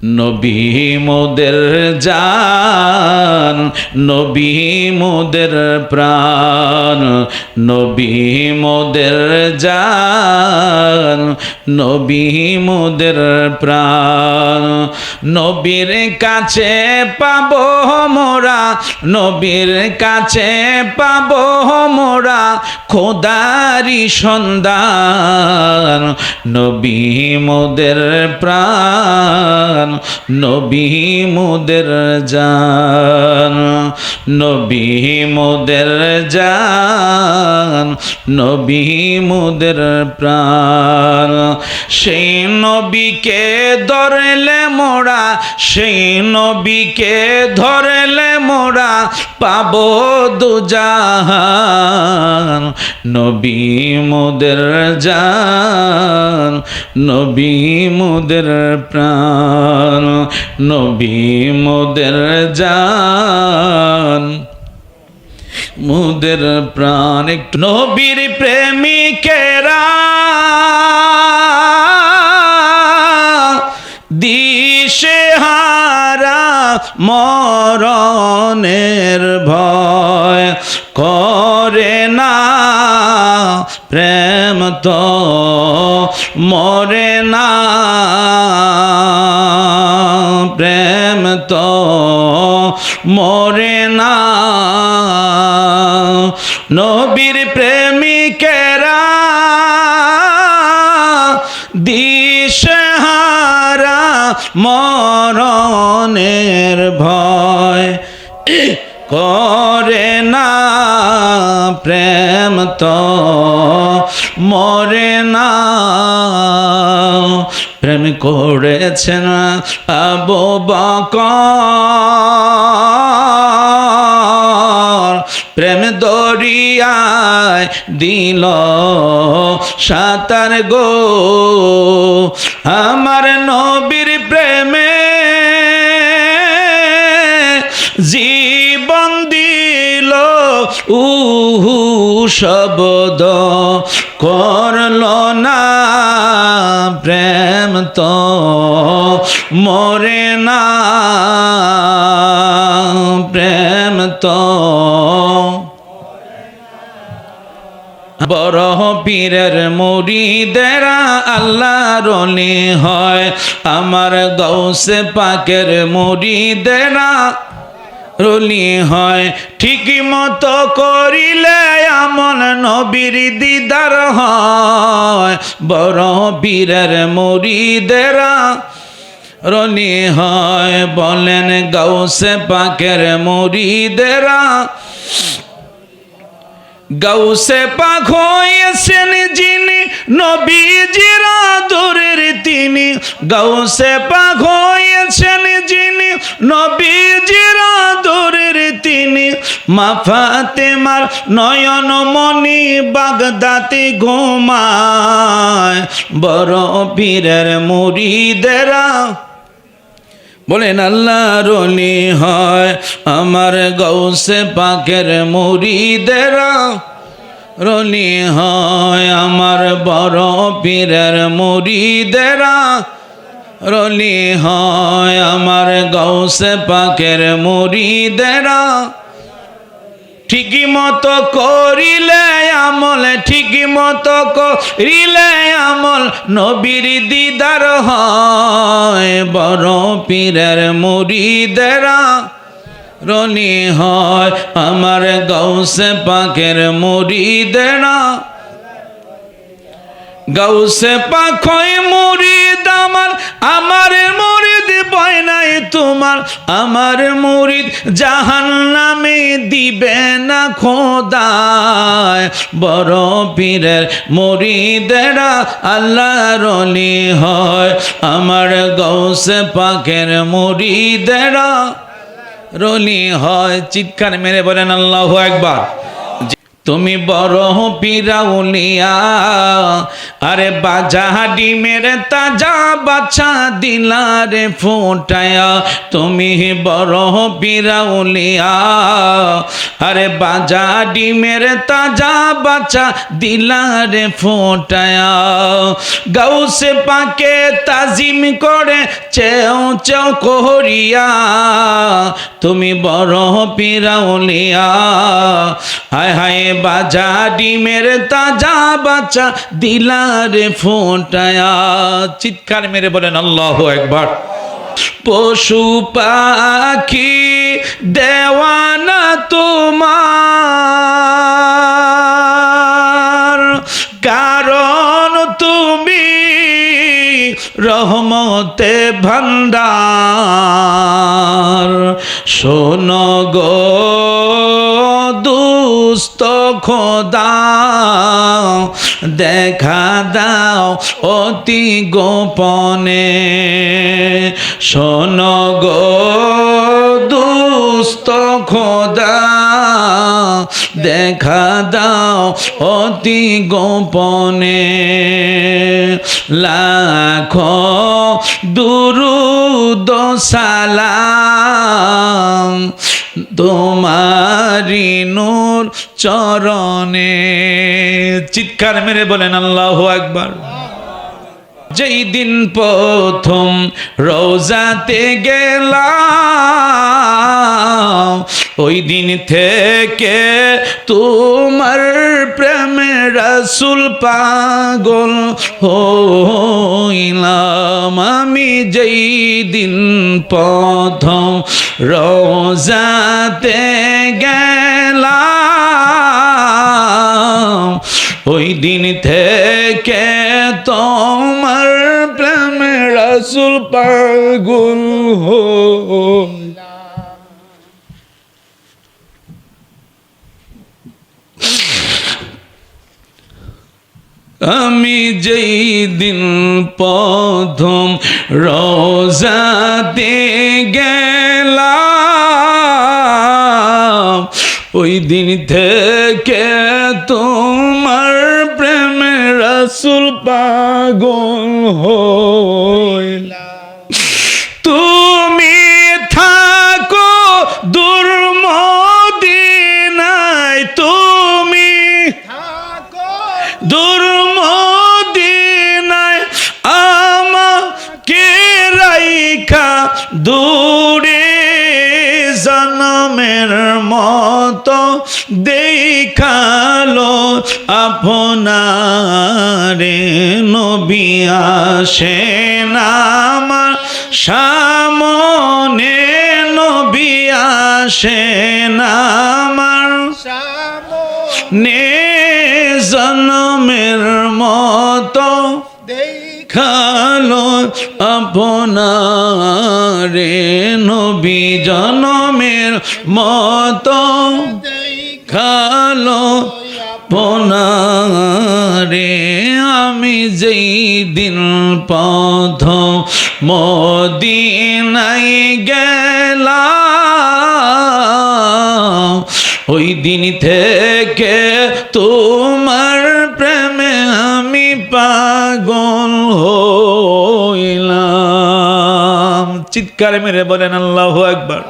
নবী মোদের জান, নবী মোদের প্রাণ, নবী মোদের জান, নবী মোদের প্রাণ। নবীর কাছে পাবো মোরা, নবীর কাছে পাবো মোরা খোদারি সন্ধান। নবী মোদের প্রাণ, নবী মোদের জান, নবী মোদের জান, নবী মোদের প্রাণ। সেই নবীকে ধরলে মোরা, সেই নবীকে ধরলে মোরা পাবো দুজাহান। নবী মোদের জান, নবী মোদের প্রাণ, নবী মোদের জান, মোদের প্রাণ। একটু নবীর প্রেমিকেরা দিশেহারা মরণের ভয় করে না, প্রেম তো মরে না, প্রেম তো মরে না। নবীর প্রেমিকেরা দিশেহারা মরণের ভয় করে না, প্রেম তো মরে না। প্রেম করেছেন আবু বকর, প্রেম দরিয়ায় দিল সাঁতার গো। আমার নবীর প্রেমে জীবন দিল উহু শব্দ করল না, প্রেম তো মরে না, প্রেম তো। বড় পীরের মুরিদেরা আল্লাহর ওলি হয়, আমার গৌসে পাকের মুরিদেরা রলি হয়। ঠিক মতো করিলে আমল নবীর দিদার হয়, বড় পীরের মুরিদেরা রলি হয়। বলেন গৌসে পাকের মুরিদেরা, গৌসে পাক হয়েছেন যিনি নবীজির আদরের তিনি, গৌসে পাক হয়েছেন যিনি নবীজির আদরের তিনি। মা ফাতেমার নয়ন মনি বাগদাতে ঘুমায়, বড় পীরের মুরিদেরা বলেন আল্লাহর ওলি হয়। আমার গৌসে পাকের মুরিদেরা রলি হয়, আমার বড় পীরের মুরিদেরা রলি হয়। আমার গৌসে পাকের মুরিদেরা ঠিকই মতো করিলে আমল, ঠিকই মতো করিলে আমল নবীর দিদার হয়, বড় পীরের মুরিদেরা রলি হয়। আমার গৌসে পাকের মুরিদেরা, গৌসে পাক হয় মুরিদ আমার, আমার মুরিদ ভয় নাই তোমার। আমার মুরিদ জাহান্নামে দিবে না খোদায়, বড় পীরের মুরিদেরা আল্লাহর ওলি হয়। আমার গৌসে পাকের মুরিদেরা রলি হয়। চিৎকার মেরে বলেন আল্লাহু আকবার। তুমি বড় পিরাউলিয়া, আরে বাজা ডিমের তাজা বাচ্চা দিলারে ফোটায়া, তুমি বড় পিরাউলিয়া, আরে বাজা ডিমের তাজা বাচ্চা দিলারে ফোটায়া। গাউসে পাকে তাজিম করে চেও চেও করিয়া, তুমি বড় পিরাউলিয়া, হায় হায় বাজা ডিমের তাজা বাচ্চা দিলারে ফোটায়া। চিৎকার মেরে বলেন আল্লাহু আকবার। পশু পাখি দেওয়ানা তোমার, কারণ তুমি রহমতে ভান্ডার। শোনো গো দুস্থ খোদা, দেখা দাও অতি গোপনে। শোনো গো দুস্থ খোদা, দেখা দাও অতি গোপনে। লাখো দুরুদ সালাম তোমারি নূর চরণে। চিৎকার মেরে বলেন আল্লাহু আকবার। যেই দিন প্রথম রোজাতে গেলাম, ওই দিন থেকে তোমার প্রেমে রাসূল পাগল হইলাম। আমি যেই দিন প্রথম রোজাতে গেলাম, ওই দিন থেকে তোমার প্রেমে রাসূল পাগল আমি যেই দিন প্রথম রোজাতে গেলাম, ওই দিন থেকে তোমার প্রেমে রাসূল পাগল হইলাম। তুমি থাকো দূর মদিনায়, তুমি থাকো দূর মদিনায়, আমাকে রাইখা দূরে জনমের মতো দেখালো আপনারে। নবী আসেন আমার সামনে, নবী আসেন আমার সামনে, জনমের মতো দেখালো আপনারে। নবী জনমের মতো দেখালো আপনারে। আমি যেই দিন প্রথম মদিনায় গেলাম, ওই দিন থেকে তোমার প্রেমে আমি পাগল হইলাম। চিৎকার মেরে বলেন আল্লাহু আকবার।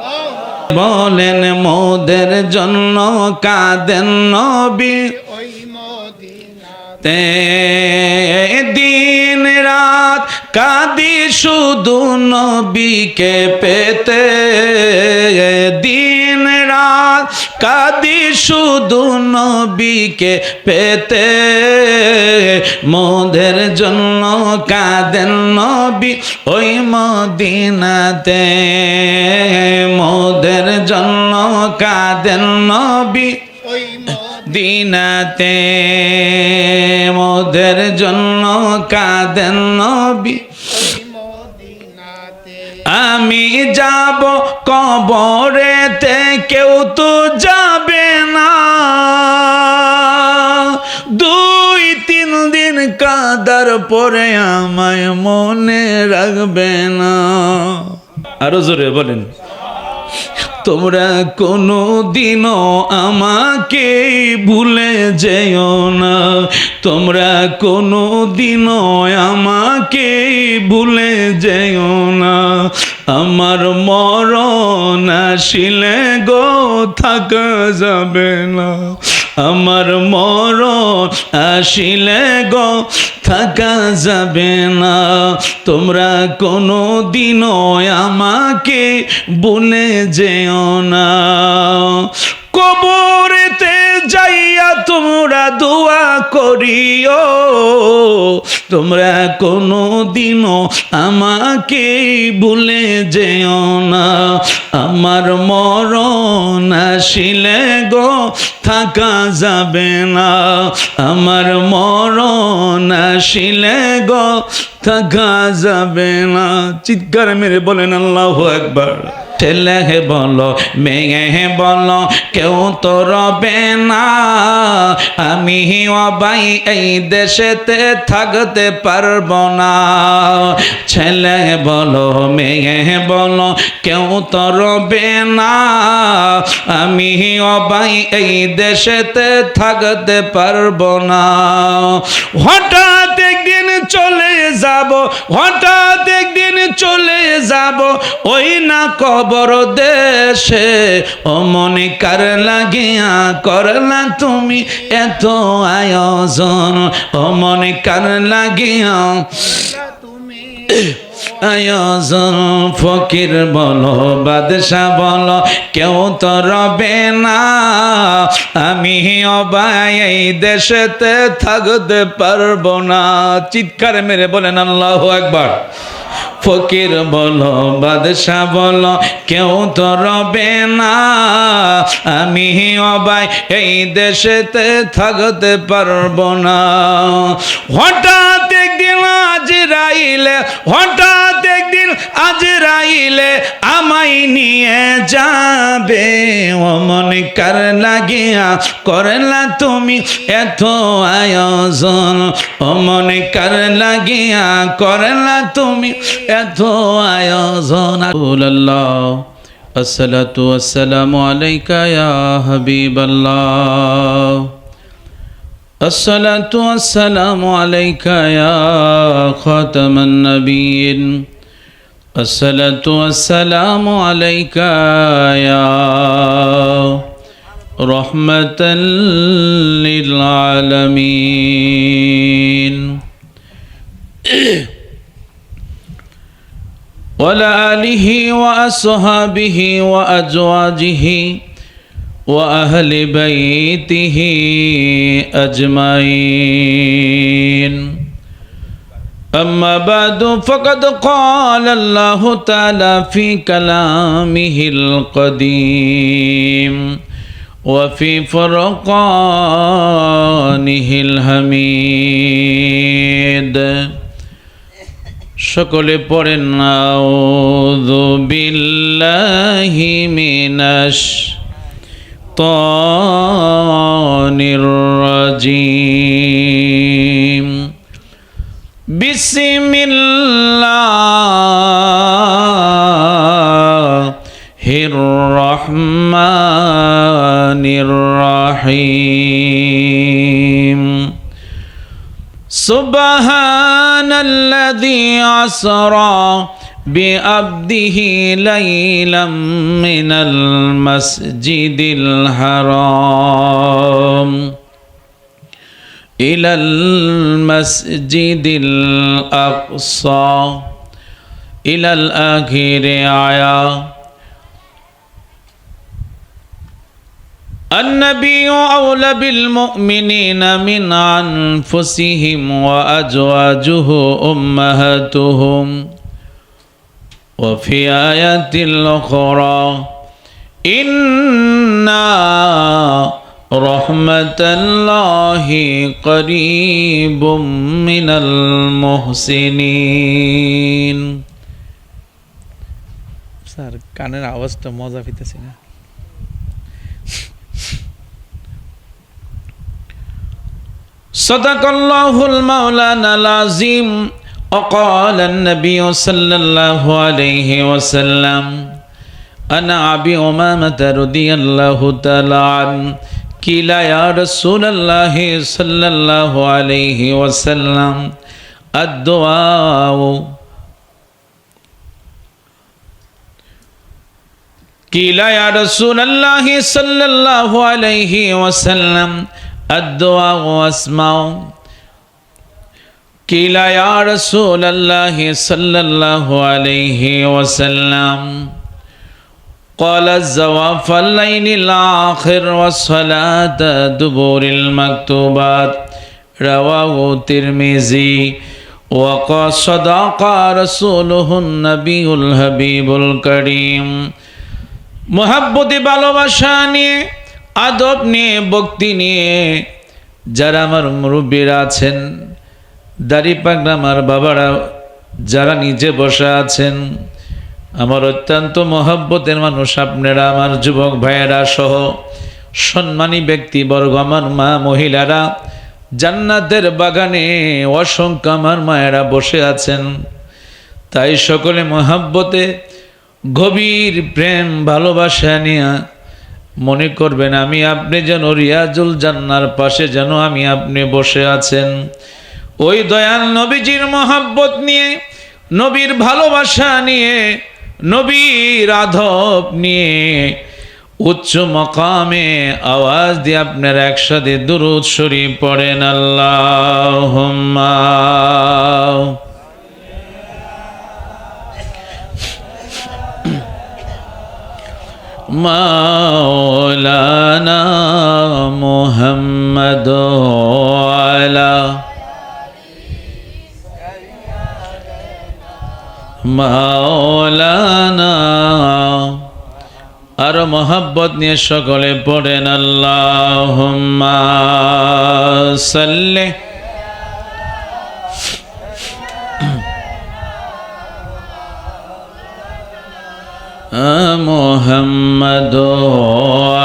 বলেন মোদের জন্য কাঁদেন নবী ওই মদিনাতে, দিন রাত কাঁদি শুধু নবীকে পেতে। দিন রাত কাঁদি শুধু নবীকে পেতে, মোদের জন্য কাঁদেন নবী ওই মদিনাতে। মোদের জন্য কাঁদেন নবী ওই মদিনাতে, মোদের জন্য কাঁদেন নবী। আমি যাব কবরেতে, কেউ তো যাবে না, 2-3 দিন কাঁদার পরে আমায় মনে রাখবে না। আরো জোরে বলেন। তোমরা কোনো দিনও আমাকে ভুলে যেও না, তোমরা কোনো দিনও আমাকে ভুলে যেও না। আমার মরণ আসিলে গো থাকা যাবে না, আমার মরণ আসিলে গো থাকা যাবে না। তোমরা কোনো দিনও আমাকে ভুলে যেও না। কবরেতে যাইয়া তোমরা দোয়া করিও, তোমরা কোনো দিনও আমাকে ভুলে যেও না। আমার মরণ আসিলে গো থাকা যাবে না, আমার মরণ আসিলে গো থাকা যাবে না। চিৎকার মেরে বলেন আল্লাহু আকবার। ছেলে হে বলো মেয়ে হে বলো কেউ তো রবে না, আমি অবাই এই দেশেতে থাকতে পারবো না। ছেলে বলো মেয়ে বলো কেউ তো রবে না, আমি অবাই এই দেশেতে থাকতে পারবো না। হঠাৎ একদিন চলে যাব, হঠাৎ একদিন চলে যাব ওই না কবর দেশে। ও মনে কার লাগিয়া করলা তুমি এত আয়োজন, ও মনে কার লাগিয়া আয়োজন। ফকির বলো বাদশা বলো কেউ তো রবে না, আমি অবাই এই দেশেতে থাকতে পারবো না। চিৎকার মেরে বলেন আল্লাহু আকবার। ফকির বলো বাদশা বলো কেউ তো রবে না, আমি অবাই এই দেশেতে থাকতে পারবো না। হঠাৎ একদিন আজরাইলে, হঠাৎ একদিন আজরাইলে আমায় নিয়ে যাবে। ও মনে কার লাগিয়া করলা তুমি এত আয়োজন, ও মনে কার লাগিয়া করলা তুমি এত আয়োজন। আল্লাহ আসসালাতু ওয়াসসালামু আলাইকা ইয়া হাবিবাল্লাহ, আসসালাতু ওয়াসসালামু আলাইকা ইয়া খাতামান নবিয়্যিন, আসসালাতু ওয়াসসালামু আলাইকা ইয়া রাহমাতাল লিল আলামিন। وعلى آله وأصحابه وأزواجه وأهل بيته أجمعين. أما بعد فقد قال الله تعالى في كلامه القديم وفي فرقانه الحميد. সকলে পড়েন আউযু বিল্লাহি মিনাশ শাইতানির রাজিম। বিসমিল্লাহির রহমানির রহিম। সুবহানাল্লাযী আসরা বিআবদিহি লাইলাম মিনাল মাসজিদিল হারাম ইলাল মাসজিদিল আকসা ইলাল আখিরি আয়া। النبي أولى بالمؤمنين من أنفسهم وأزواجه أمهاتهم. وفي آية الأخرى إنا رحمة الله قريب من المحسنين. স্যার কানের আওয়াজটা মজা পেতেছি না। صدق الله المولانا العظيم وقال النبي صلى الله عليه وسلم عن أبي أمامة رضي الله تعالى عنه قيل يا رسول الله صلى الله عليه وسلم الدعاء قيل يا رسول الله صلى الله عليه وسلم الدعاء أسمع قيل يا رسول الله صلى الله عليه وسلم قال الزواف الليل الآخر والصلاة دبور المكتوبات رواه الترمذي وقال صدق رسوله النبي الحبيب الكريم মোহাব্বতে ভালোবাসা নিয়ে আদব নিয়ে ভক্তি নিয়ে যারা আমার মুরব্বীরা আছেন দাড়ি পাগড়া আমার বাবারা যারা নিচে বসে আছেন আমার অত্যন্ত মহব্বতের মানুষ আপনারা আমার যুবক ভাইয়েরা সহ সম্মানী ব্যক্তিবর্গ আমার মা মহিলারা জান্নাতের বাগানে অসংখ্য আমার মায়েরা বসে আছেন তাই সকলে মহব্বতে গভীর প্রেম ভালোবাসা নিয়ে মনে করবেন আমি আপনি যেন রিয়াজুল জান্নার পাশে যেন আমি আপনি বসে আছেন ওই দয়াল নবীজির মহব্বত নিয়ে নবীর ভালোবাসা নিয়ে নবীর আদব নিয়ে উচ্চ মকামে আওয়াজ দিয়ে আপনারা একসাথে দুরূদ শরীফ পড়েন আল্লাহুম্মা মাওলানা মুহাম্মদ আলা মাওলানা আর মোহাব্বত নিয়ে সকলে পড়েন আল্লাহুম্মা সাল্লি মুহাম্মদ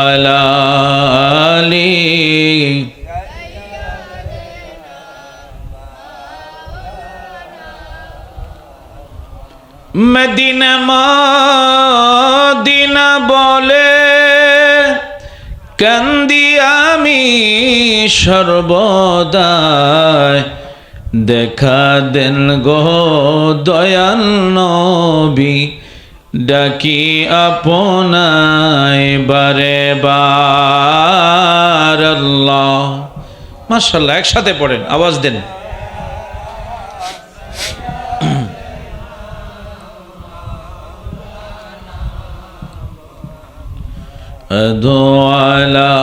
আলা আলি মদিনা মদিনা বলে কান্দি আমি সর্বদাই দেখা দেন গো দয়াল নবী ডাকি আপনায় বারে বার আল্লাহ মাশাআল্লাহ একসাথে পড়েন আওয়াজ দেন আদওয়ালা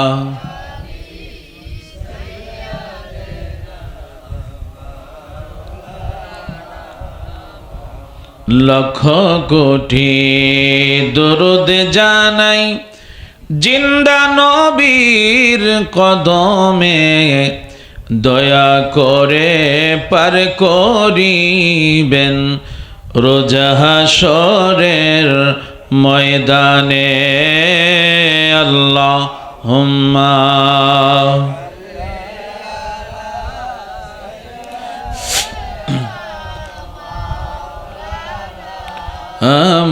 লক্ষ কোটি দরুদ জানাই জিন্দা নবীর কদমে দয়া করে পার করিবেন রোজা হাশরের ময়দানে আল্লাহুম্মা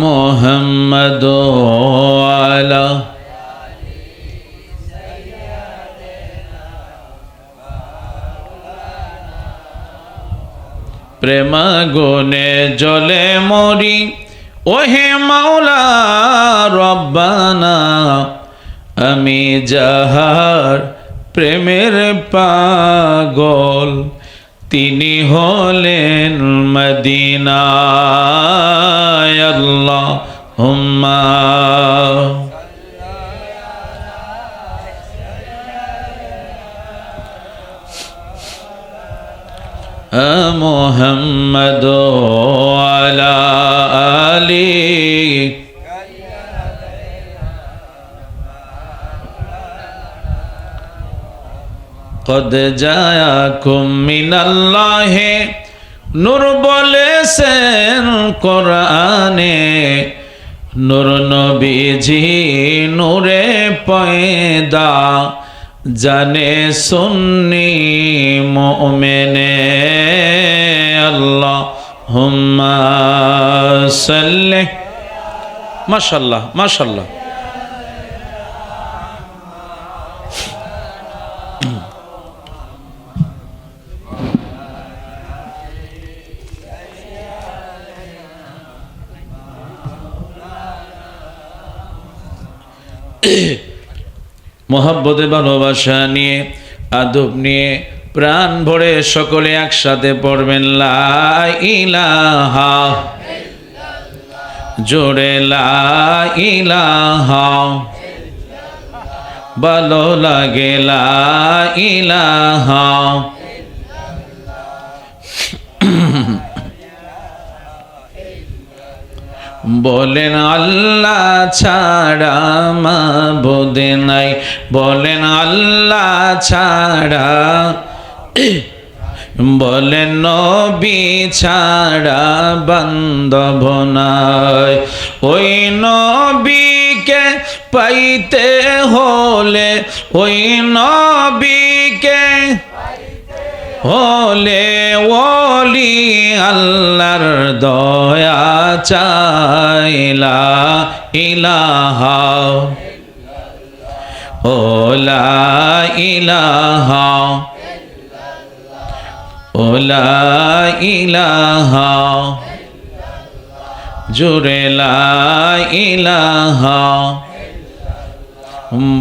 মুহাম্মদ আলা প্রেমা গুনে জলে মরি ওহে মাওলা রব্বানা আমি যাহার প্রেমের পাগল তিনি হলেন মদিনায় আল্লাহুম্মা মুহাম্মদ আলা আলি কদ জায়াকুম মিনাল্লাহি নূর বলেছেন কোরআনে নূর নবীজি নূরে পয়দা জানে সুন্নি মুমিনে আল্লাহুম্মা সাল্লি মাশাআল্লাহ মাশাআল্লাহ। মোহাব্বতে ভালোবাসা নিয়ে আদব নিয়ে প্রাণ ভরে সকলে একসাথে পড়বেন লা ইলাহা, জোরে লা ইলাহা, ভালো লাগে লা ইলাহা। বলেন আল্লাহ ছাড়া মাবুদ নাই, বলেন আল্লাহ ছাড়া, বলেন নবী ছাড়া বান্ধব নাই। ওই নবীকে পাইতে হলে, ওই নবীকে হলে ওলি আল্লাহর দয়া চাইলা ইলাহা, ও লা ইলাহা, ও লা ইলাহা, জোরে লা ইলাহা।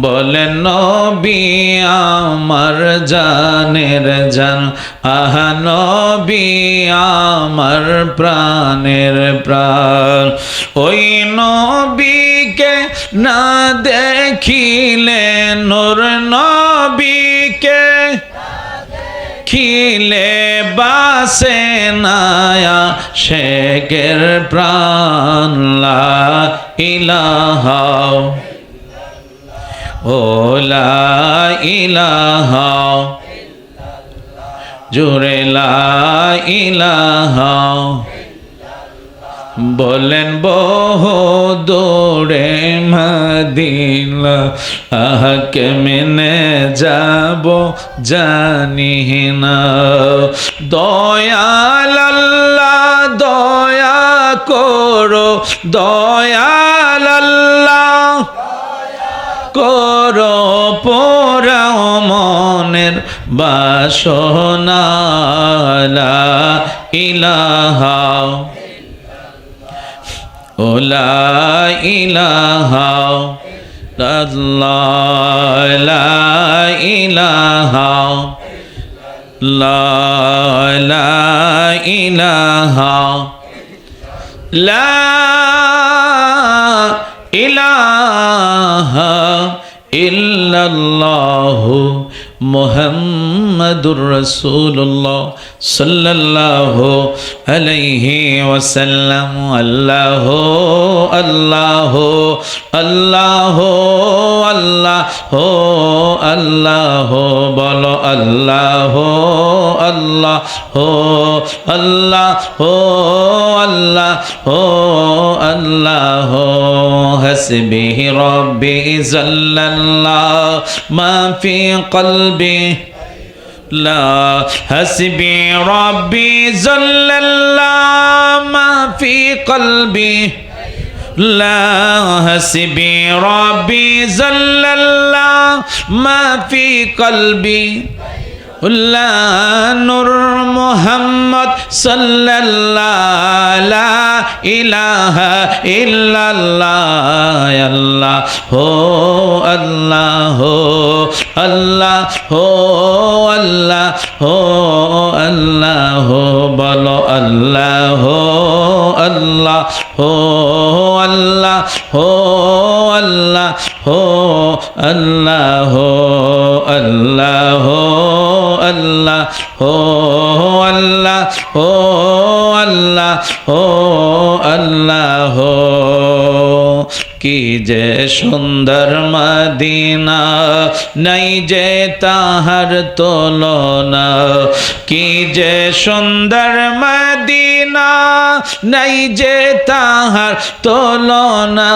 বলেন নবী আমার জানের জান, আহা নবী আমার প্রাণের প্রাণ। ওই নবীকে না দেখিলে, নূর নবীকে খিলে বাসে নায়া শেখের প্রাণ লা ইলাহা, ও লা ইলাহা, জোরে লা ইলাহা। বলেন বহু দূরে মদিনা, আহ কেমনে যাব জানি না। দয়াল আল্লাহ দয়া করো, দয়াল আল্লাহ করো পোড়াও মনের বাসনা লা ইলাহা, ও লা ইলাহা, আল্লাহ লা ইলাহা, লা ইলাহা, লা ইলাহা ইল্লাল্লাহু মুহাম্মাদুর রাসূলুল্লাহ সাল্লাল্লাহু আলাইহি ওয়াসাল্লাম। আল্লাহ আল্লাহ আল্লাহ আল্লাহ আল্লাহ, বলো আল্লাহ আল্লাহ আল্লাহ আল্লাহ আল্লাহ। হাসবি রব্বি জাল্লাল্লাহ মা ফি কলবি, লা হাসবি রব্বি জাল্লাল্লাহ মা ফি কলবি, লা হাসবি রব্বি জাল্লাল্লাহ মা ফি কলবি, লা নূর মুহাম্মদ সাল্লাল্লাহু লা ইলাহা ইল্লাল্লাহ। আল্লাহ হো আল্লাহ হো আল্লাহ হো আল্লাহ হো আল্লাহ হো, বলো আল্লাহ হো আল্লাহ হো আল্লাহ হো আল্লাহ হো আল্লাহ হো আল্লাহ হো আল্লাহ হো আল্লাহ হো আল্লাহ হো আল্লাহ হো। কি যে সুন্দর মদিনা, নাই যে তাহার তুলনা। কি যে সুন্দর মদিনা, নাই যে তাহার তুলনা।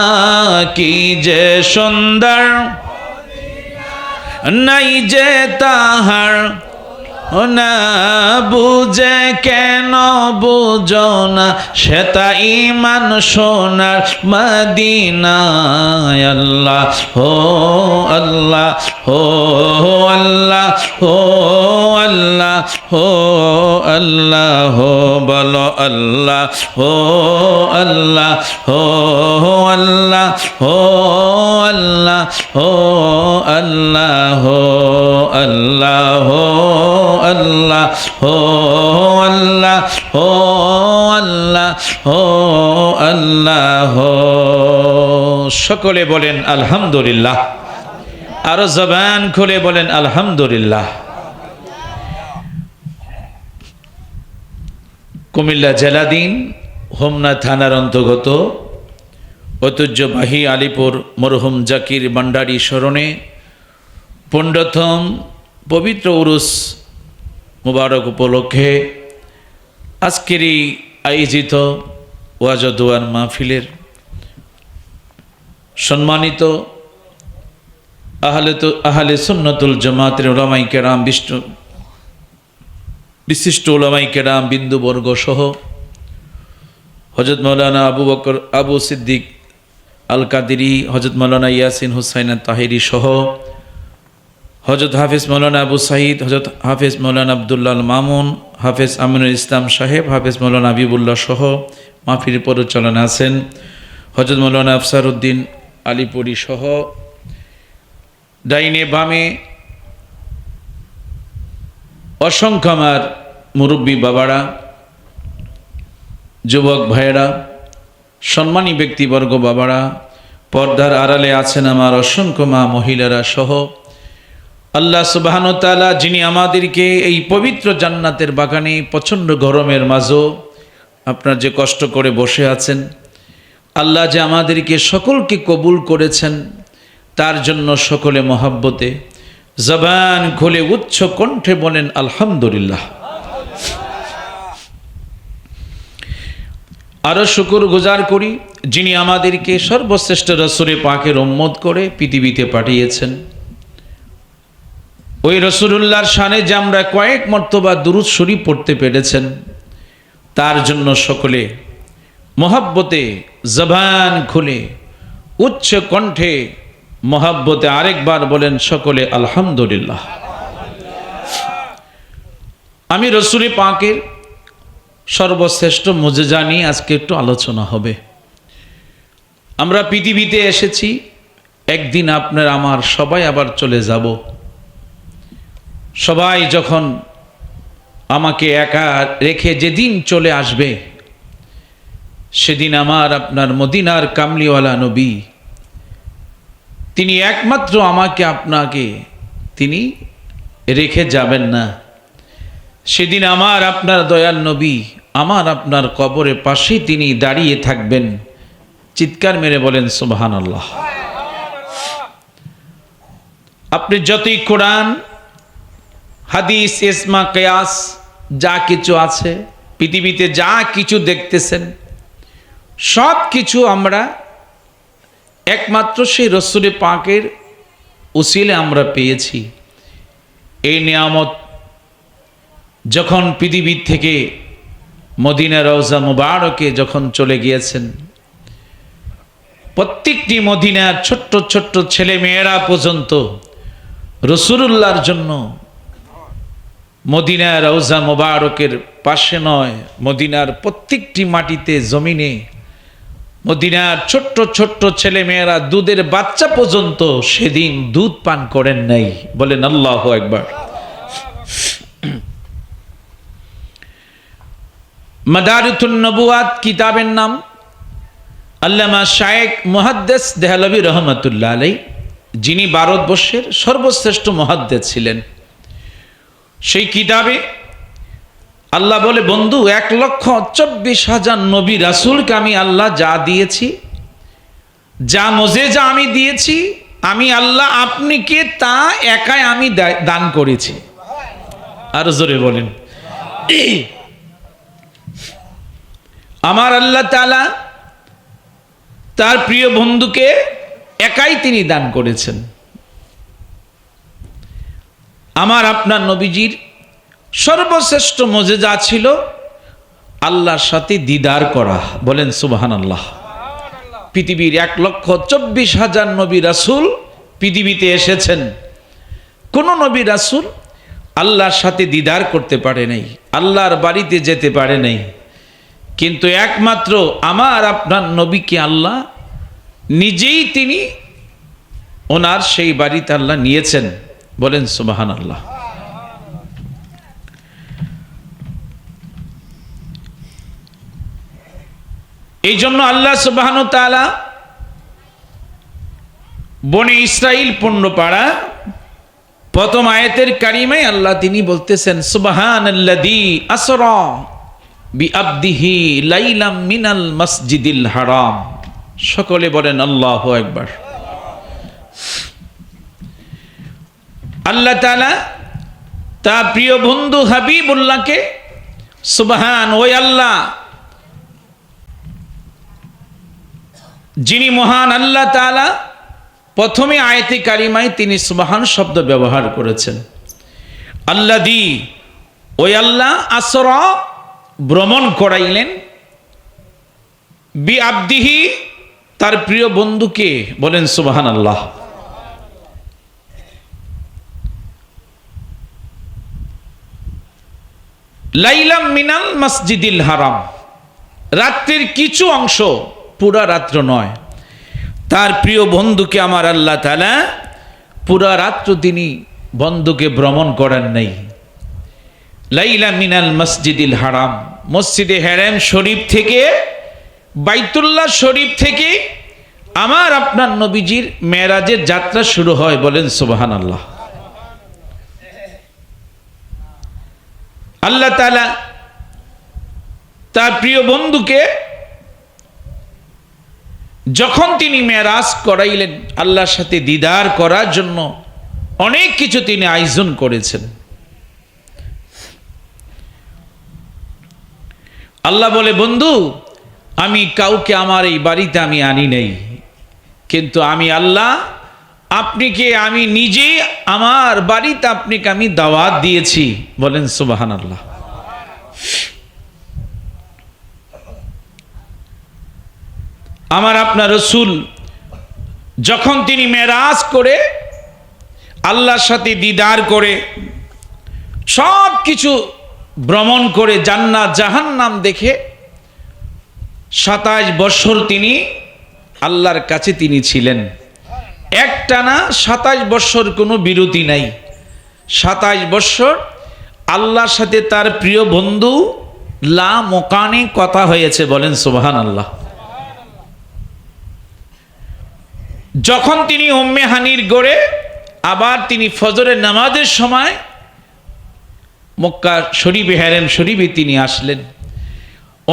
কি যে সুন্দর, নাই যে তাহার না বুঝে কেন বুঝো না সেটা ঈমান সোনার মদিনায় আল্লাহ হো আল্লাহ হো আল্লাহ হো আল্লাহ হো আল্লাহ হো বলো আল্লাহ হো আল্লাহ হো আল্লাহ হো আল্লাহ হো আল্লাহ হো আল্লাহ হো আল্লাহ হো আল্লাহ হো আল্লাহ হো আল্লাহ সকলে বলেন আলহামদুলিল্লাহ আরো জবান খুলে বলেন আলহামদুলিল্লাহ। কুমিল্লা জেলাধীন হোমনা থানার অন্তর্গত ঐতিহ্যবাহী আলীপুর মরহুম জাকির ভান্ডারী স্মরণে 15তম পবিত্র উরুস মুবারক উপলক্ষে আজকের এই আয়োজিত ওয়াজ ও দোয়ার মাহফিলের সম্মানিত আহলে সুন্নতুল জামাতের উলামায়ে কেরাম বিশিষ্ট উলামায়ে কেরাম বিন্দুবর্গ সহ হযরত মাওলানা আবু বকর আবু সিদ্দিক আল কাদেরী, হযরত মাওলানা ইয়াসিন হুসাইন তাহেরি সহ হযরত হাফেজ মাওলানা আবু সাঈদ, হযরত হাফেজ মাওলানা আব্দুল্লাহ আল মামুন, হাফেজ আমিনুল ইসলাম সাহেব, হাফেজ মাওলানা হাবিবুল্লাহ সহ মাহফিল পরিচালনা আছেন হযরত মাওলানা আফসার উদ্দিন আলীপুরী সহ ডাইনে বামে অসংখ্য আমার মুরব্বী বাবারা, যুবক ভাইয়েরা, সম্মানী ব্যক্তিবর্গ বাবারা, পর্দার আড়ালে আছেন আমার অসংখ্য মা মহিলারা সহ আল্লাহ সুবহানাহু ওয়া তাআলা যিনি আমাদেরকে এই পবিত্র জান্নাতের বাগানে প্রচণ্ড গরমের মাঝেও আপনারা যে কষ্ট করে বসে আছেন, আল্লাহ যে আমাদেরকে সকলকে কবুল করেছেন তার জন্য সকলে মহাব্বতে জবান খুলে উচ্চ কণ্ঠে বলেন আলহামদুলিল্লাহ। আরো শুকর গুজার করি যিনি আমাদেরকে সর্বশ্রেষ্ঠ রাসূলে পাকের উম্মত করে পৃথিবীতে পাঠিয়েছেন। ওই রাসূলুল্লাহর শানে যে আমরা কয়েক মর্তবা দুরূদ শরীফ পড়তে পেরেছেন তার জন্য সকলে মহাব্বতে জবান খুলে উচ্চ কণ্ঠে মহাব্বতে আরেকবার বলেন সকলে আলহামদুলিল্লাহ। আমি রাসূলে পাকের সর্বশ্রেষ্ঠ মুজিজা নিয়ে আজকে একটু আলোচনা হবে। আমরা পৃথিবীতে এসেছি, একদিন আপনার আমার সবাই আবার চলে যাব। সবাই যখন আমাকে একা রেখে যেদিন চলে আসবে সেদিন আমার আপনার মদিনার কামলিওয়ালা নবী তিনি একমাত্র আমাকে আপনাকে তিনি রেখে যাবেন না। সেদিন আমার আপনার দয়াল নবী আমার আপনার কবরের পাশে তিনি দাঁড়িয়ে থাকবেন। চিৎকার মেরে বলেন সুবহানাল্লাহ। আপনি যতই কোরআন হাদিস ইসমা কিয়াস যা কিছু আছে পৃথিবীতে যা কিছু দেখতেছেন সব কিছু আমরা একমাত্র সেই রাসূলে পাকের উসিলে আমরা পেয়েছি। এই নিয়ামত যখন পৃথিবীর থেকে মদিনা রওজা মুবারকে যখন চলে গিয়েছেন, প্রত্যেকটি মদিনার ছোট্ট ছোট্ট ছেলে মেয়েরা পর্যন্ত রাসূলুল্লাহর জন্য মদিনা রওজা মুবারকের পাশে নয়, মদিনার প্রত্যেকটি মাটিতে জমিনে মদিনার ছোট্ট ছোট্ট ছেলে মেয়েরা দুধের বাচ্চা পর্যন্ত সেদিন দুধ পান করেন নাই। বলেন আল্লাহু আকবার। মাদারিতুন নবুয়াত কিতাবের নাম আল্লামা শায়েখ মুহাদ্দিস দেহলভী রহমাতুল্লাহ আলাইহি, যিনি ভারতবর্ষের সর্বশ্রেষ্ঠ মুহাদ্দিস ছিলেন। সেই কিতাবে আল্লাহ বলে, বন্ধু 1,24,000 নবী রাসূলকে আমি আল্লাহ যা দিয়েছি, যা মুজিজা আমি দিয়েছি, আমি আল্লাহ আপনিকে তা একাই আমি দান করেছি। আর জোরে বলেন, আমার আল্লাহ তাআলা তার প্রিয় বন্ধুকে একাই তিনি দান করেছেন। আমার আপনার নবীজির সর্বশ্রেষ্ঠ মুজিজা ছিল আল্লাহর সাথে দিদার করা। বলেন সুবহানাল্লাহ। পৃথিবীর 1,24,000 নবী রাসূল পৃথিবীতে এসেছেন, কোন নবী রাসূল আল্লাহর সাথে দিদার করতে পারে নাই, আল্লাহর বাড়িতে যেতে পারে নাই। কিন্তু একমাত্র আমার আপনার নবীকে আল্লাহ নিজেই তিনি ওনার সেই বাড়িতে আল্লাহ নিয়েছেন। বলেন সুবহানাল্লাহ। এই জন্য আল্লাহ সুবহানাহু ওয়া তাআলা বনি ইসরাইল পণ্যপাড়া প্রথম আয়াতের কারিমায় আল্লাহ তিনি বলতেছেন সুবহানাল্লাযী আসরা বিআবদিহি লাইলাম মিনাল মসজিদিল হারাম। সকলে বলেন আল্লাহু আকবার। আল্লাহ তাআলা তার প্রিয় বন্ধু হাবিবুল্লাহকে সুবহান, ওই আল্লাহ যিনি মহান আল্লাহ তাআলা প্রথমে আয়াতে কারিমায় তিনি সুবহান শব্দ ব্যবহার করেছেন। আল্লাযী, ওই আল্লাহ আসরা ভ্রমণ করাইলেন বিআবদিহি তার প্রিয় বন্ধুকে। বলেন সুবহানাল্লাহ। লাইলাম মিনাল মসজিদিল হারাম, রাত্রির কিছু অংশ, পুরা রাত্র নয়, তার প্রিয় বন্ধুকে আমার আল্লাহ তাআলা পুরা রাত্র তিনি বন্ধুকে ভ্রমণ করেন নাই। লাইলা মিনাল মসজিদিল হারাম, মসজিদে হারাম শরীফ থেকে, বাইতুল্লাহ শরীফ থেকে আমার আপনার নবীজির মেরাজের যাত্রা শুরু হয়। বলেন সুবহানাল্লাহ। আল্লাহ তাআলা তার প্রিয় বন্ধুকে যখন তিনি মেরাজ করাইলেন, আল্লাহর সাথে দিদার করার জন্য অনেক কিছু তিনি আয়োজন করেছেন। আল্লাহ বলে, বন্ধু আমি কাউকে আমার এই বাড়িতে আমি আনি নাই, কিন্তু আমি আল্লাহ আপনাকে আমি নিজে আমার বাড়িতে আপনাকে আমি দাওয়াত দিয়েছি। বলেন সুবহানাল্লাহ। আমার আপনার রাসূল যখন তিনি মেরাজ করে আল্লাহর সাথে দিদার করে সব কিছু ভ্রমণ করে জান্নাত জাহান্নাম দেখে 27 বছর তিনি আল্লাহর কাছে তিনি ছিলেন। একটানা 27 বছর কোনো বিরতি নাই। 27 বছর আল্লাহর সাথে তার প্রিয় বন্ধু লা মোকানে কথা হয়েছে। বলেন সুবহানাল্লাহ। যখন তিনি উম্মে হানির গড়ে আবার তিনি ফজরের নামাজের সময় মক্কা শরীফে হেরেম শরীফে তিনি আসলেন।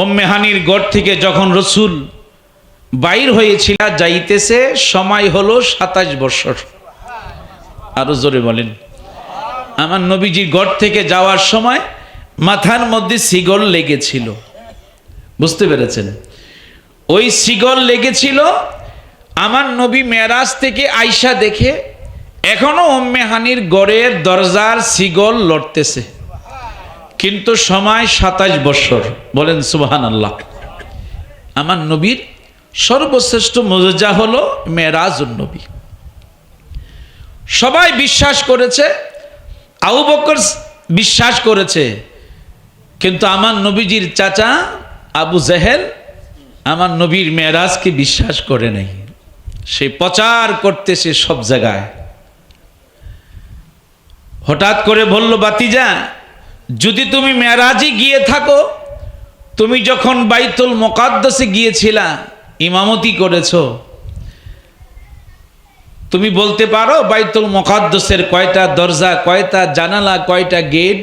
উম্মে হানির গড় থেকে যখন রসুল বাইর হয়েছিল যাইতেছে, সময় হলো 27 বছর। আরো জোরে বলেন। আমার নবীজির গড় থেকে যাওয়ার সময় মাথার মধ্যে শিকল লেগেছিল। বুঝতে পেরেছেন? ওই শিকল লেগেছিল। আমার নবী মেরাজ থেকে আয়সা দেখে এখনো উম্মে হানির গড়ের দরজার শিকল লড়তেছে, কিন্তু সময় 27 বছর। বলেন সুবহানাল্লাহ। আমার নবীর সর্বশ্রেষ্ঠ মুজিজা হলো মেরাজুন নবী। সবাই বিশ্বাস করেছে, আবু বকর বিশ্বাস করেছে, কিন্তু আমার নবীজির চাচা আবু জেহেল আমার নবীর মেরাজকে বিশ্বাস করে নাই। সে প্রচার করতেছে সব জায়গায়। হঠাৎ করে বলল, বাতিজা যদি তুমি মেরাজে গিয়ে থাকো, তুমি যখন বাইতুল মুকাদ্দাসে গিয়েছিলা ইমামতি করেছো, তুমি বলতে পারো বাইতুল মুকাদ্দাসের কয়টা দরজা, কয়টা জানালা, কয়টা গেট?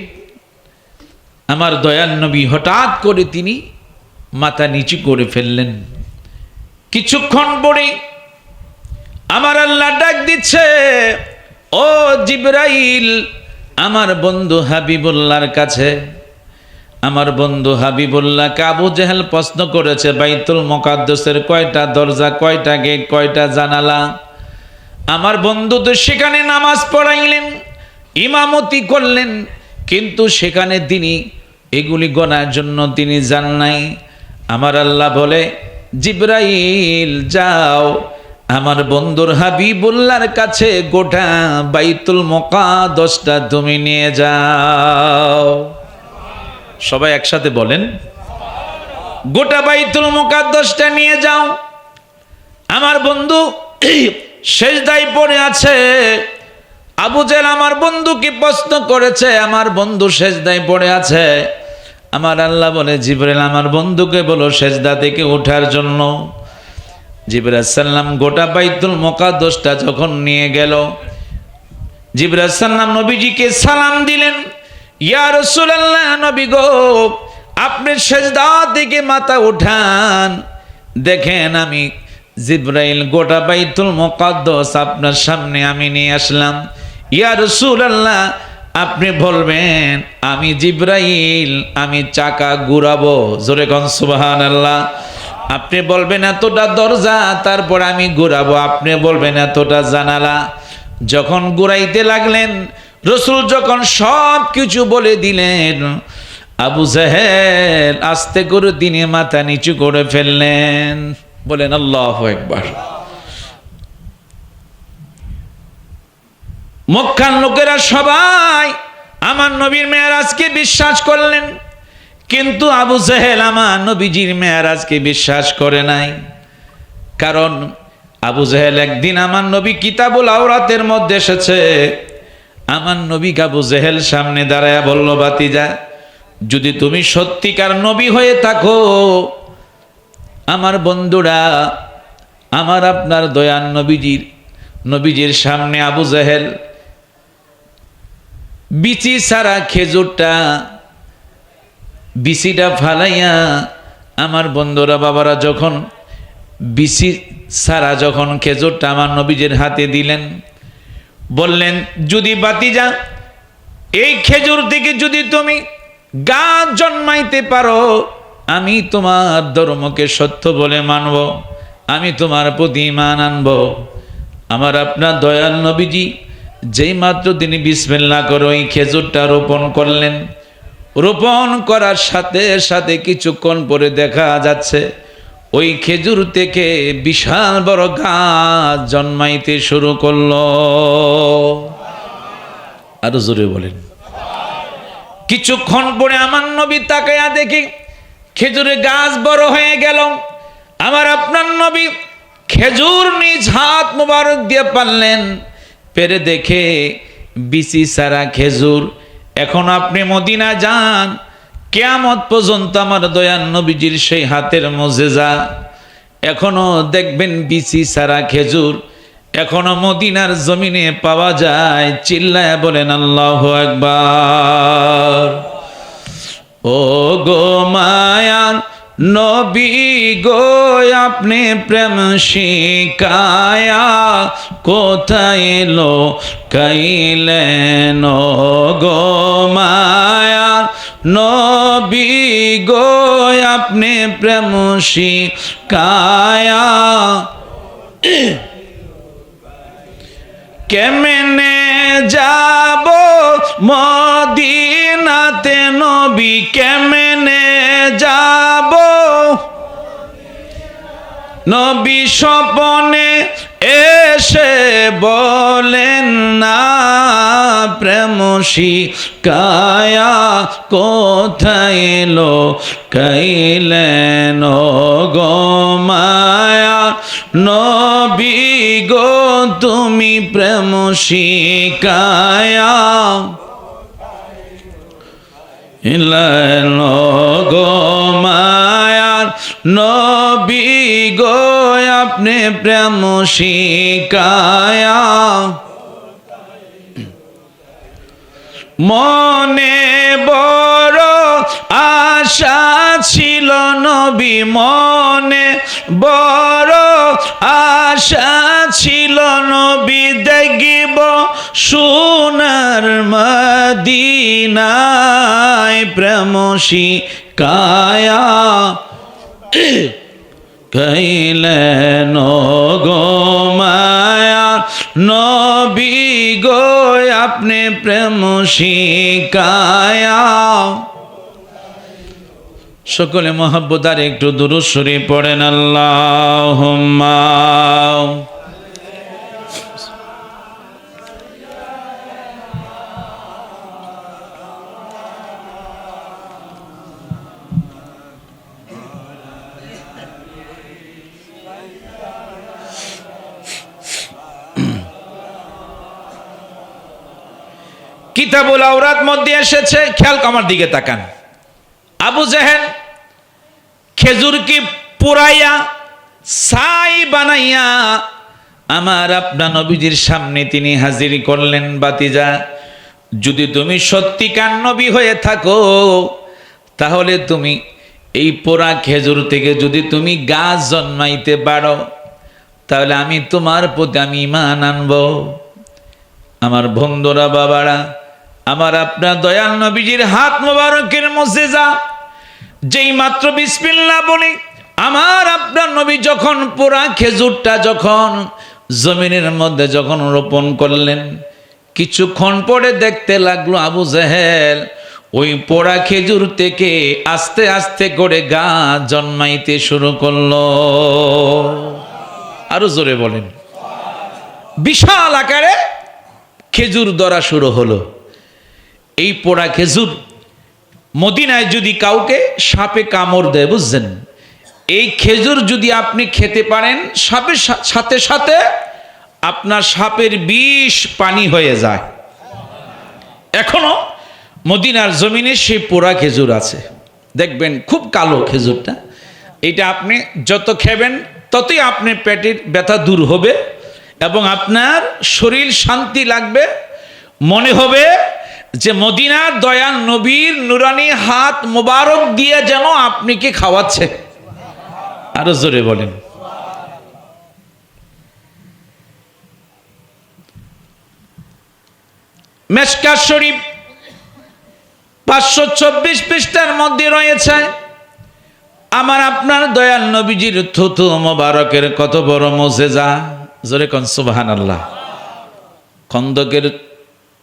আমার দয়াল নবী হঠাৎ করে তিনি মাথা নিচু করে ফেললেন। কিছুক্ষণ পরে আমার আল্লাহ ডাক দিচ্ছে, ও জিবরাইল, আমার বন্ধু হাবিবুল্লাহর কাছে। আমার বন্ধু হাবিবুল্লাহকে আবু জেহেল প্রশ্ন করেছে বাইতুল মুকাদ্দাসের কয়টা দরজা, কয়টা গেট, কয়টা জানালা। আমার বন্ধু তো সেখানে নামাজ পড়াইলেন, ইমামতি করলেন, কিন্তু সেখানে তিনি এগুলি গণার জন্য তিনি যান নাই। আমার আল্লাহ বলে, জিবরাইল যাও আমার বন্ধুর হাবিবুল্লাহর কাছে গোটা বাইতুল মুকাদ্দাসটা তুমি নিয়ে যাও। সবাই একসাথে বলেন, গোটা বাইতুল মুকাদ্দাসটা নিয়ে যাও। আমার বন্ধু সেজদায় পড়ে আছে। আবু জেহেল আমার বন্ধুকে প্রশ্ন করেছে, আমার বন্ধু সেজদায় পড়ে আছে। আমার আল্লাহ বলে, জিবরাইল আমার বন্ধুকে বলো সেজদা থেকে ওঠার জন্য। জিবরাইল সাল্লাম গোটা বাইতুল মুকাদ্দাসটা যখন নিয়ে গেল, জিবরাইল সাল্লাম নবীজিকে সালাম দিলেন, ইয়া রাসূলুল্লাহ, নবী গো আপনি সেজদা থেকে মাথা উঠান। দেখেন আমি জিবরাইল গোটা বাইতুল মুকাদ্দাস আপনার সামনে আমি নিয়ে আসলাম। ইয়া রাসূলুল্লাহ, আপনি বলবেন আমি জিবরাইল, আমি চাকা ঘুরাবো। জোরে কোন সুবহানাল্লাহ। আপনি বলবেন এতটা দরজা, তারপর আমি ঘুরাবো। আপনি বলবেন এতটা জানালা। যখন ঘুরাইতে লাগলেন, রাসূল যখন সব কিছু বলে দিলেন, আবু জেহেল আস্তে করে দিনে মাথা নিচু করে ফেললেন। বলেন আল্লাহু আকবার। মক্কার লোকেরা সবাই আমার নবীর মেরাজকে বিশ্বাস করলেন, কিন্তু আবু জেহেল আমার নবীজির মেরাজকে বিশ্বাস করে নাই। কারণ আবু জেহেল একদিন আমার নবী কিতাবুল আওরাতের মধ্যে এসেছে। আমার নবী আবু জেহেল সামনে দাঁড়ায়া বলল, ভাতিজা যদি তুমি সত্যিকার নবী হয়ে থাকো, আমার বন্ধুরা আমার আপনার দয়ান নবীজির সামনে আবু জেহেল বিচি সারা খেজুরটা বিচিটা ফালাইয়া, আমার বন্ধুরা বাবারা যখন বিচি সারা যখন খেজুরটা আমার নবীজির হাতে দিলেন, বললেন যদি ভাতিজা এই খেজুর থেকে যদি তুমি গাছ জন্মাইতে পারো, আমি তোমার ধর্মকে সত্য বলে মানব, আমি তোমার প্রতি ঈমান আনব। আমার আপনার দয়াল নবীজি যেই মাত্র তিনি বিসমিল্লাহ করে ওই খেজুরটা রোপণ করলেন, রোপণ করার সাথে সাথে কিছুক্ষণ পরে দেখা যাচ্ছে ওই খেজুর থেকে বিশাল বড় গাছ জন্মাইতে শুরু করলো। আরো জোরে বলেন। কিছুক্ষণ পরে আমার নবী তাকায়া দেখি খেজুরের গাছ বড় হয়ে গেল। আমার আপনার নবী খেজুর নিজ হাত মোবারক দিয়ে পারলেন, পেরে দেখে বিচি সারা খেজুর। এখন আপনি মদিনা যান, কিয়ামত পর্যন্ত আমার দয়ান নবীজির সেই হাতের মুজিজা এখনো দেখবেন। বিচি সারা খেজুর এখনো মদিনার জমিনে পাওয়া যায়। চিল্লায় বলেন আল্লাহু আকবার। ও গো মায়ার নবী গো, আপনি প্রেম শিকায়া কোথায় এলো কাইলেন। ও গো মায়ার নবী গো, আপনি প্রেম শিকায়া কেমনে যাব মদিনাতে নবী, কেমনে যাব। নবী স্বপনে এসে বলেন না, প্রেম শিকায়া কোথায় এলো কাইলেন। ও গো মায়া নবী গো, তুমি প্রেম শিকায়া ইলেন। গো মায়ার নবী গো, আপনি প্রেম শিকায়া মনে বড় আশা ছিল নবী, মনে বড় আশা ছিল নবী, দেখিব সোনার মদিনায় প্রেম শিকায়া কইলেন। গো মায়া নবী গো, আপনি প্রেম শিকায়া। সকলে মহব্বত আর একটু দুরূদ শরীফ পড়েন আল্লাহুম্মা। কিতাবুল আওরাত মধ্যে এসেছে, খেয়াল আমার দিকে তাকান, আবু জেহেল খেজুরকে পুরাইয়া ছাই বানাইয়া আমার আপনার নবীজির সামনে তিনি হাজির করলেন। বাতিজা, যদি তুমি সত্যিকার নবী হয়ে থাকো তাহলে তুমি এই পোড়া খেজুর থেকে যদি তুমি গাছ জন্মাইতে পারো তাহলে আমি তোমার প্রতি আমি ঈমান আনব। আমার বন্ধুরা, বাবারা, আমার আপনার দয়াল নবীজির হাত মোবারকের মুজিজা, যেই মাত্র বিসমিল্লাহ বলি আমার আপনার নবী যখন পোড়া খেজুরটা যখন জমিনের মধ্যে যখন রোপণ করলেন, কিছুক্ষণ পরে দেখতে লাগলো আবু জেহেল ওই পোড়া খেজুর থেকে আস্তে আস্তে করে গাছ জন্মাইতে শুরু করলো। আরো জোরে বলেন। বিশাল আকারে খেজুর ধরা শুরু হলো। এই পোড়া খেজুর মদিনায় যদি কাউকে সাপে কামড় দেয়, বুঝছেন, এই খেজুর যদি আপনি খেতে পারেন সাপের সাথে সাথে আপনার সাপের বিষ পানি হয়ে যায়। এখনো মদিনার জমিনে সেই পোড়া খেজুর আছে, দেখবেন খুব কালো খেজুরটা। এটা আপনি যত খাবেন ততই আপনার পেটের ব্যথা দূর হবে এবং আপনার শরীর শান্তি লাগবে, মনে হবে যে মদিনার দয়াল নবীর নুরানি হাত মোবারক দিয়ে যেন আপনি কি খাওয়াচ্ছে। আরো জোরে বলেন। মেশকাত শরীফ 524 পৃষ্ঠার মধ্যে রয়েছে আমার আপনার দয়াল নবীজির থুতু মোবারকের কত বড় মুজিজা। জোরে কোন সুবহানাল্লাহ। খন্দকের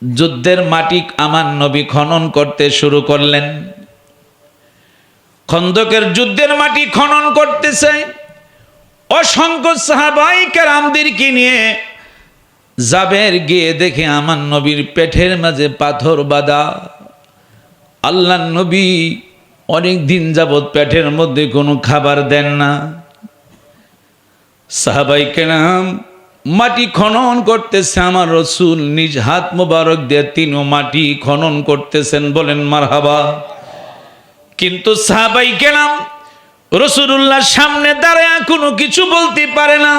যুদ্ধের মাটি আমার নবী খনন করতে শুরু করলেন। খন্দকের যুদ্ধের মাটি খনন করতেছে, অসংখ্য সাহাবায়ে কেরামদেরকে নিয়ে জাবের গিয়ে দেখে আমার নবীর পেটের মাঝে পাথর বাঁধা। আল্লাহর নবী অনেক দিন যাবৎ পেটের মধ্যে কোনো খাবার দেন না। সাহাবায়ে কেরাম মাটি খনন করতেছে, আমার রসুল নিজ হাত মোবারক দিয়ে তিনিও মাটি খনন করতেছেন, বলেন মারহাবা। কিন্তু সাহাবায়ে কেরাম রাসূলুল্লাহর সামনে দাঁড়ায় কোনো কিছু বলতে পারে না।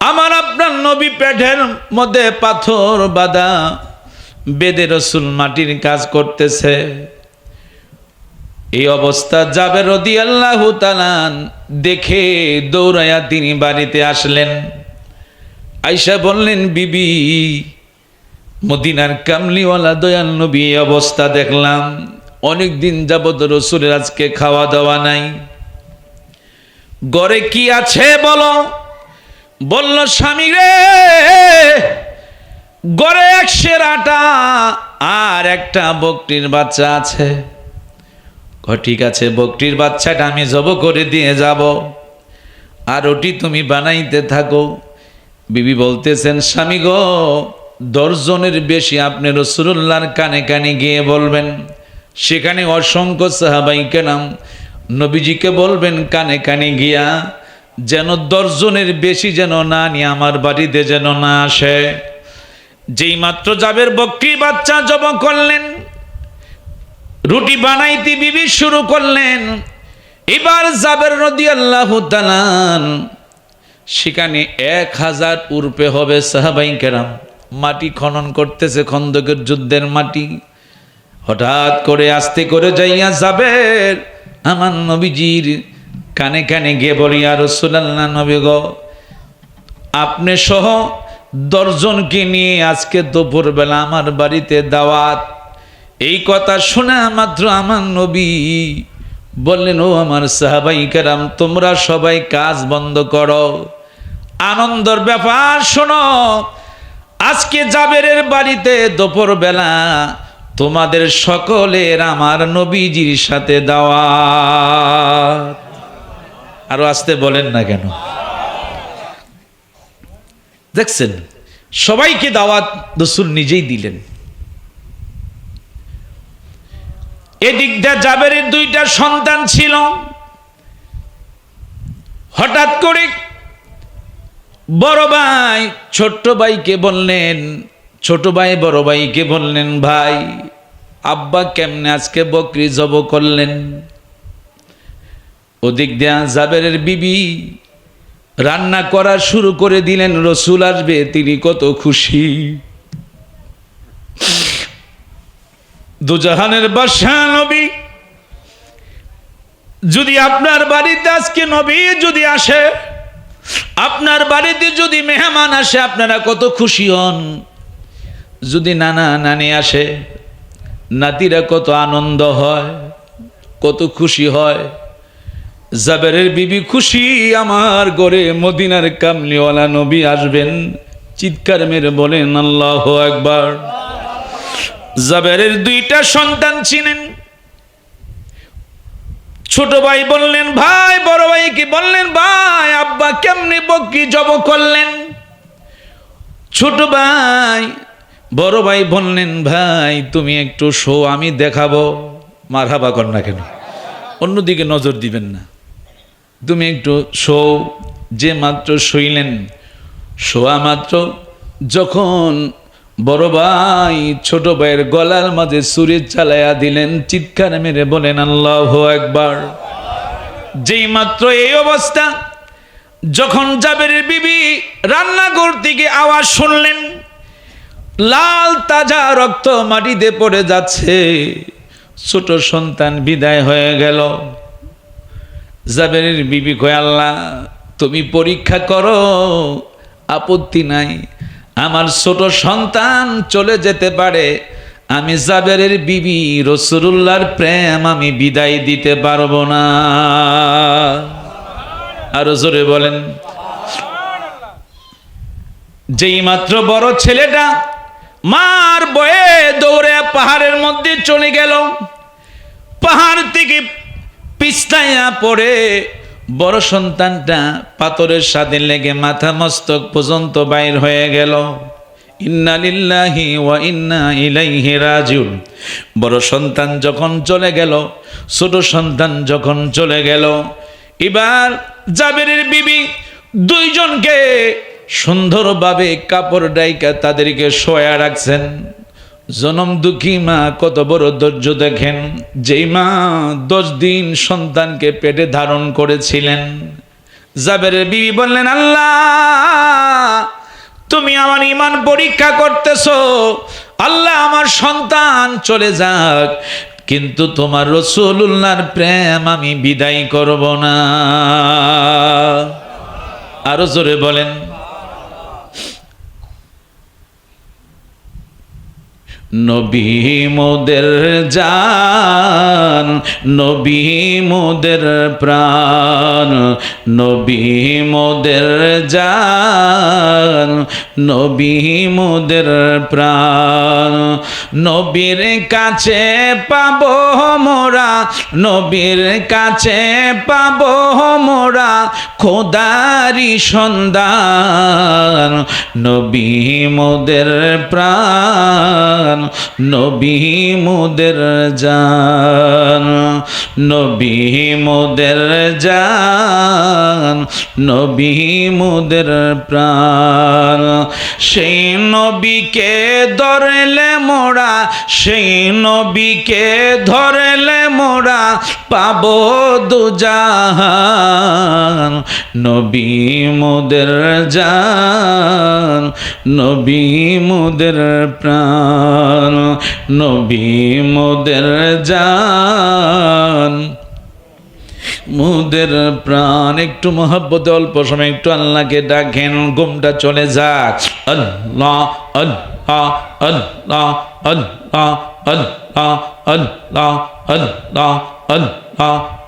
আমার আপনার নবী পেটের মধ্যে পাথর বাঁধা বেদে রসুল মাটির কাজ করতেছে। এই অবস্থা জাবের রাদিয়াল্লাহু তাআলা দেখে দৌড়াইয়া তিনি বাড়িতে আসলেন। আয়েশা বললেন, বিবি, মদিনার কামলিওয়ালা দয়াল নবী এই অবস্থা দেখলাম, অনেক দিন যাবত রসুলের আজকে খাওয়া দাওয়া নাই, ঘরে কি আছে বলো। বলল, স্বামী রে, ঘরে 1 সের আটা আর একটা বকরির বাচ্চা আছে। ঠিক আছে, বকরির বাচ্চাটা আমি জব করে দিয়ে যাব, আর ওটি তুমি বানাইতে থাকো। বিবি বলতেছেন, স্বামী গো, 10 জনের বেশি আপনি রাসূলুল্লাহর কানে কানে গিয়ে বলবেন, সেখানে অসংখ্য সাহাবায়ে কেরাম নবীজিকে বলবেন কানে কানে গিয়া যেন 10 জনের বেশি যেন না নিয়ে আমার বাড়িতে যেন না আসে। যেই মাত্র জাবের বকরি বাচ্চা জব করলেন, রুটি বানাইতে বিবি শুরু করলেন। এবার জাবের রাদিয়াল্লাহু তাআলা সেখানে 1000 উরপে হবে সাহাবায়ে কেরাম মাটি খনন করতেছে, খন্দকের যুদ্ধের মাটি। হঠাৎ করে আস্তে করে যাইয়া জাবের আমার নবীজির কানে কানে গিয়ে বলি, ইয়া রাসূলুল্লাহ, নবী গো, আপনি সহ 10 জনকে নিয়ে আজকে দুপুরবেলা আমার বাড়িতে দাওয়াত। এই কথা শোনা মাত্র আমার নবী বললেন, ও আমার সাহাবায়ে কেরাম, তোমরা সবাই কাজ বন্ধ করো, আনন্দের ব্যাপার শোনো। আজকে জাবেরের বাড়িতে দুপুর বেলা তোমাদের সকলের আমার নবীজির সাথে দাওয়াত। আরো আসতে বলেন না কেন? দেখছেন, সবাইকে দাওয়াত রাসূল নিজেই দিলেন। এদিকটা জাবেরের দুইটা সন্তান ছিল। হঠাৎ করে বড় ভাই ছোট্ট ভাইকে বললেন, ছোট ভাই বড় ভাইকে বললেন, ভাই আব্বা কেমনে আজকে বকরি জব করলেন? ওদিক দিয়া জাবেরের বিবি রান্না করা শুরু করে দিলেন। রসুল আসবে, তিনি কত খুশি। দুজাহানের বাদশা নবী, যদি আপনার বাড়িতে আজকে নবী যদি আসে, আপনার বাড়িতে যদি মেহমান আসে, আপনারা কত খুশি হন। যদি নানা নানি আসে, নাতিরা কত আনন্দ হয়, কত খুশি হয়। জাবেরের বিবি খুশি, আমার ঘরে মদিনার কামলিওয়ালা নবী আসবেন। চিৎকার মেরে বলেন আল্লাহু আকবার। জাবেরের দুইটা সন্তান ছিলেন। ছোট ভাই বললেন ভাই, বড় ভাইকে বললেন ভাই আব্বা কেমনে বকরি জব করলেন? ছোট ভাই বড় ভাই বললেন ভাই তুমি একটু শো, আমি দেখাবো। মারহাবা কর না কেন? অন্যদিকে নজর দিবেন না, তুমি একটু শো। যে মাত্র শুইলেন, শোয়া মাত্র যখন বড় ভাই ছোট ভাইয়ের গলার মাঝে ছুরি চালাইয়া দিলেন, চিৎকার মেরে বলেন আল্লাহু আকবার। যেই মাত্র এই অবস্থা, যখন জাবেরের বিবি রান্নাঘর থেকে আওয়াজ শুনলেন, লাল তাজা রক্ত মাটিতে পড়ে যাচ্ছে, ছোট সন্তান বিদায় হয়ে গেল। জাবেরের বিবি কয় আল্লাহ তুমি পরীক্ষা করো, আপত্তি নাই, আমার ছোট সন্তান চলে যেতে পারে, আমি জাবেরের বিবি রাসূলুল্লাহর প্রেম আমি বিদায় দিতে পারবো না। আরো জোরে বলেন। যেই মাত্র বড় ছেলেটা মার বয়ে দৌড়ে পাহাড়ের মধ্যে চলে গেল, পাহাড় থেকে পিছলাইয়া পড়ে বড় সন্তানটা পাথরের সাথে লেগে মাথা মস্তক পর্যন্ত বাইর হয়ে গেল। ইন্না লিল্লাহি ওয়া ইন্না ইলাইহি রাজিউন। বড় সন্তান যখন চলে গেল, ছোট সন্তান যখন চলে গেল, এবার জাবেরের বিবি দুইজনকে সুন্দরভাবে কাপড় ডাইকা তাদেরকে শোয়া রাখছেন। জনম দুঃখী মা কত বড় ধৈর্য দেখেন। যেই মা 10 দিন সন্তানকে পেটে ধারণ করেছিলেন, জাবেরের বিবি বললেন আল্লাহ তুমি আমার ঈমান পরীক্ষা করতেছো, আল্লাহ আমার সন্তান চলে যাক, কিন্তু তোমার রাসূলুল্লাহর প্রেম আমি বিদায় করব না। আরো জোরে বলেন। নবী মোদের জান, নবী মোদের প্রাণ, নবী মোদের জান, নবী মোদের প্রাণ। নবীর কাছে পাবো মোরা, নবীর কাছে পাবো মোরা খোদারি সন্ধান। নবী মোদের প্রাণ, নবী মোদের জান, নবী মোদের জান, নবী মোদের প্রাণ। সেই নবীকে ধরলে মোরা, সেই নবীকে ধরলে মোরা পাবো দুজাহান। নবী মোদের জান, নবী মোদের প্রাণ, নবী মোদের জান, মোদের প্রাণ। একটু মহব্বতে অল্প সময় একটু আল্লাহকে ডাকেন, ঘুমটা চলে যাক। আল্লাহ আল্লাহ আল্লাহ আল্লাহ আল্লাহ আল্লাহ আল্লাহ আল্লাহ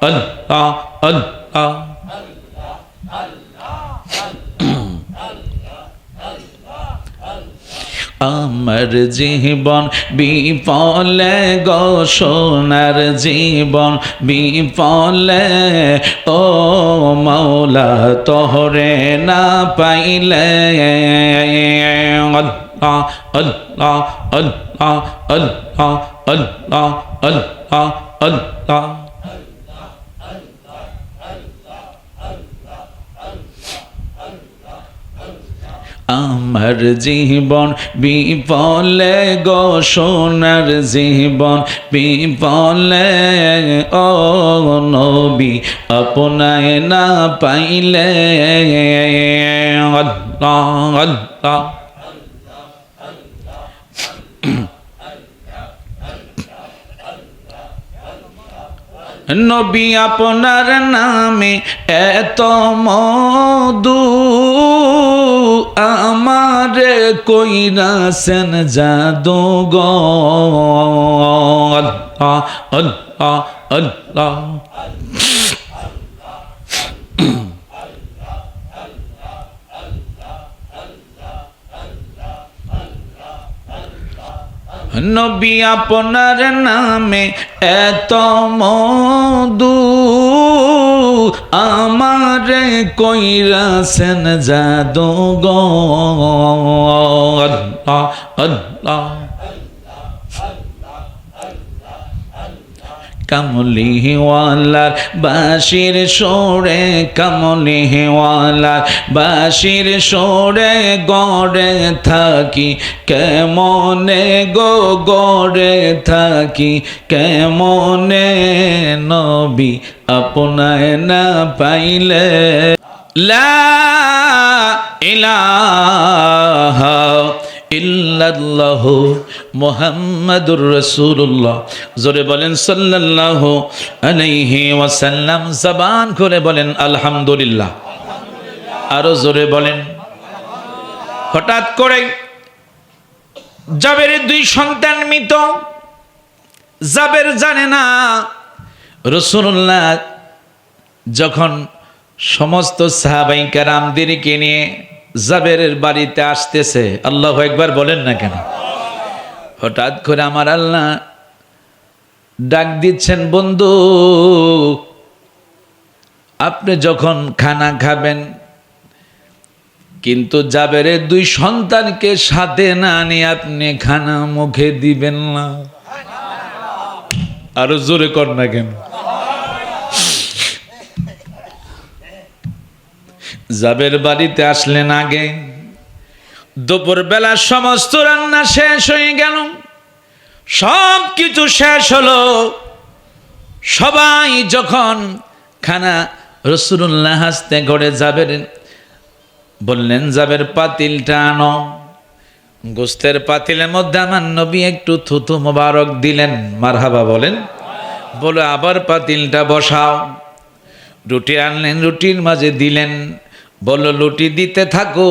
আল্লাহ আল্লাহ। আমার জীবন বিফলে গো সোনার জীবন বিফলে ও মাওলা তোহরে না পাইলে আল্লাহ আল্লাহ আল্লাহ আল্লাহ আল্লাহ আল্লাহ আল্লাহ আমার জীবন বিফলে গো সোনার জীবন বিফলে ও নবী আপনায় না পাইলে আল্লাহ আল্লাহ নবী আপনার নামে এত মধু আমারে কইরাছেন জাদু গো আল্লাহ আল্লাহ আল্লাহ নবী আপনার নামে এত মধু আমারে কইরাছেন জাদু গো আল্লাহ আল্লাহ কামলিওয়ালার বাঁশির সুরে কামলিওয়ালার বাঁশির সুরে গড়ে থাকি কেমনে গো গড়ে থাকি কেমনে নবী আপনায় না পাইলে লা ইলাহা ইল্লাল্লাহু মুহাম্মাদুর রাসূলুল্লাহ জোরে বলেন সাল্লাল্লাহু আলাইহি ওয়াসাল্লাম জবান খুলে বলেন আলহামদুলিল্লাহ আরো জোরে বলেন হঠাৎ করে জাবেরের দুই সন্তান মৃত জাবের জানে না রাসূলুল্লাহ যখন সমস্ত সাহাবায়ে কেরামদেরকে নিয়ে জাবেরের বাড়িতে আসতেছে আল্লাহু আকবার বলেন না কেন হঠাৎ করে আমার আল্লাহ ডাক দিচ্ছেন বন্ধু আপনি যখন খানা খাবেন কিন্তু জাবেরের দুই সন্তানকে সাথে না নিয়ে আপনি খানা মুখে দিবেন না আরো জোরে কর না কেন জাবের বাড়িতে আসলেন আগে দুপুর বেলা সমস্ত রান্না শেষ হয়ে গেল সব কিছু শেষ হলো সবাই যখন খানা রাসূলুল্লাহ হাসতে করে জাবের বললেন জাবের পাতিলটা আনো গোস্তের পাতিলের মধ্যে আমার নবী একটু থুতু মোবারক দিলেন মারহাবা বলেন বলে আবার পাতিলটা বসাও রুটি আনলেন রুটির মাঝে দিলেন বলল রুটি দিতে থাকো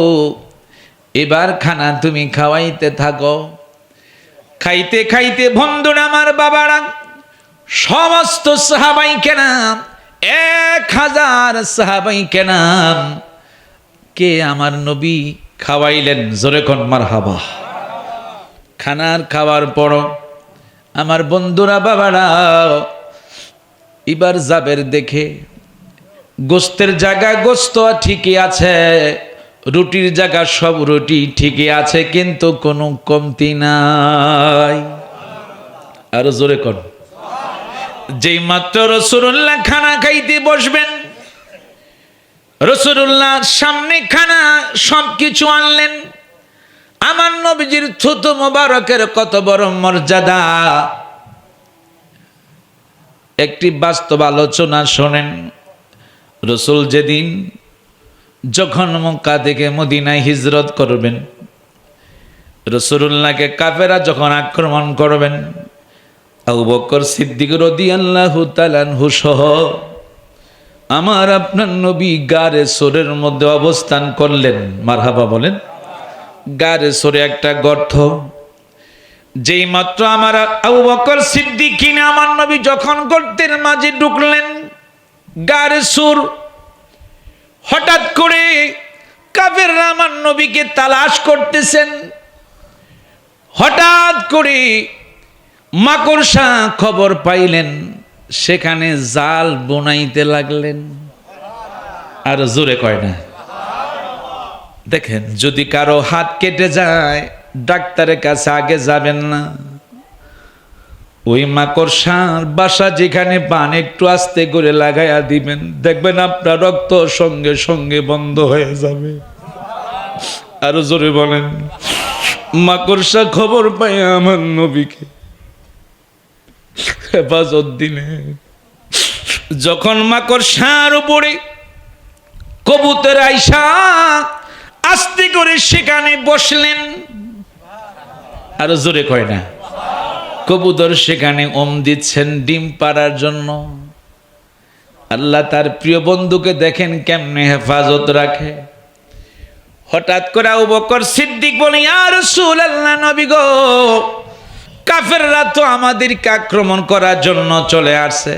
এবার খানা তুমি খাওয়াইতে থাকো খাইতে খাইতে বন্ধুরা আমার বাবারা সমস্ত সাহাবাই কেরাম 1000 সাহাবাই কেরাম কে আমার নবী খাওয়াইলেন জোরে কোন মারহাবা খানার খাওয়ার পর আমার বন্ধুরা বাবারা এবার জাবের দেখে গোস্তের জায়গায় গোস্ত ঠিকই আছে রুটির জায়গা সব রুটি ঠিকই আছে কিন্তু কোনো কমতি নাই আর জোরে কোন যেই মাত্র রাসূলুল্লাহ খানা খাইতে বসবেন রাসূলুল্লাহ সামনে খানা সবকিছু আনলেন আমার নবীজির থুতু মোবারকের কত বড় মর্যাদা একটি বাস্তব আলোচনা শোনেন রাসূল যেদিন যখন মক্কা থেকে মদিনায় হিজরত করবেন রাসূলুল্লাহকে কাফেররা যখন আক্রমণ করবেন আবু বকর সিদ্দিক রাদিয়াল্লাহু তাআলা আনহু সহ আমার আপনার নবী গারে সোরের মধ্যে অবস্থান করলেন মারহাবা বলেন গারে সোরে একটা গর্ত যেই মাত্র আমার আবু বকর সিদ্দিক কিনা আমার নবী যখন গর্তের মাঝে ঢুকলেন গারে সোর হঠাৎ করে কাফেররা আমার নবীকে তালাশ করতেছেন হঠাৎ করে মাকড়সা খবর পাইলেন, সেখানে জাল বোনাইতে লাগলেন। আর জোরে কয় না? দেখেন, যদি কারো হাত কেটে যায় ডাক্তারের কাছে আগে যাবেন না, ওই মাকড়সার বাসা যেখানে পান একটু আস্তে করে লাগাইয়া দিবেন, দেখবেন আপনার রক্ত সঙ্গে সঙ্গে বন্ধ হয়ে যাবে। আরো জোরে বলেন। মাকড়সা খবর পাই আমার নবীকে হেফাজত দিলেন। যখন মাকড়সার উপরে কবুতর আইসা আস্তে করে সেখানে বসলেন, আরো জোরে কয় না? কবুতর সেখানে দিচ্ছেন ডিম পাড়ার জন্য। আল্লাহ তার প্রিয় বন্ধুকে দেখেন কেমনে হেফাজত রাখে। হঠাৎ করে আবু বকর সিদ্দিক বলে, ইয়া রাসূলুল্লাহ, নবী গো, কাফেররা তো আমাদেরকে আক্রমণ করার জন্য চলে আসছে।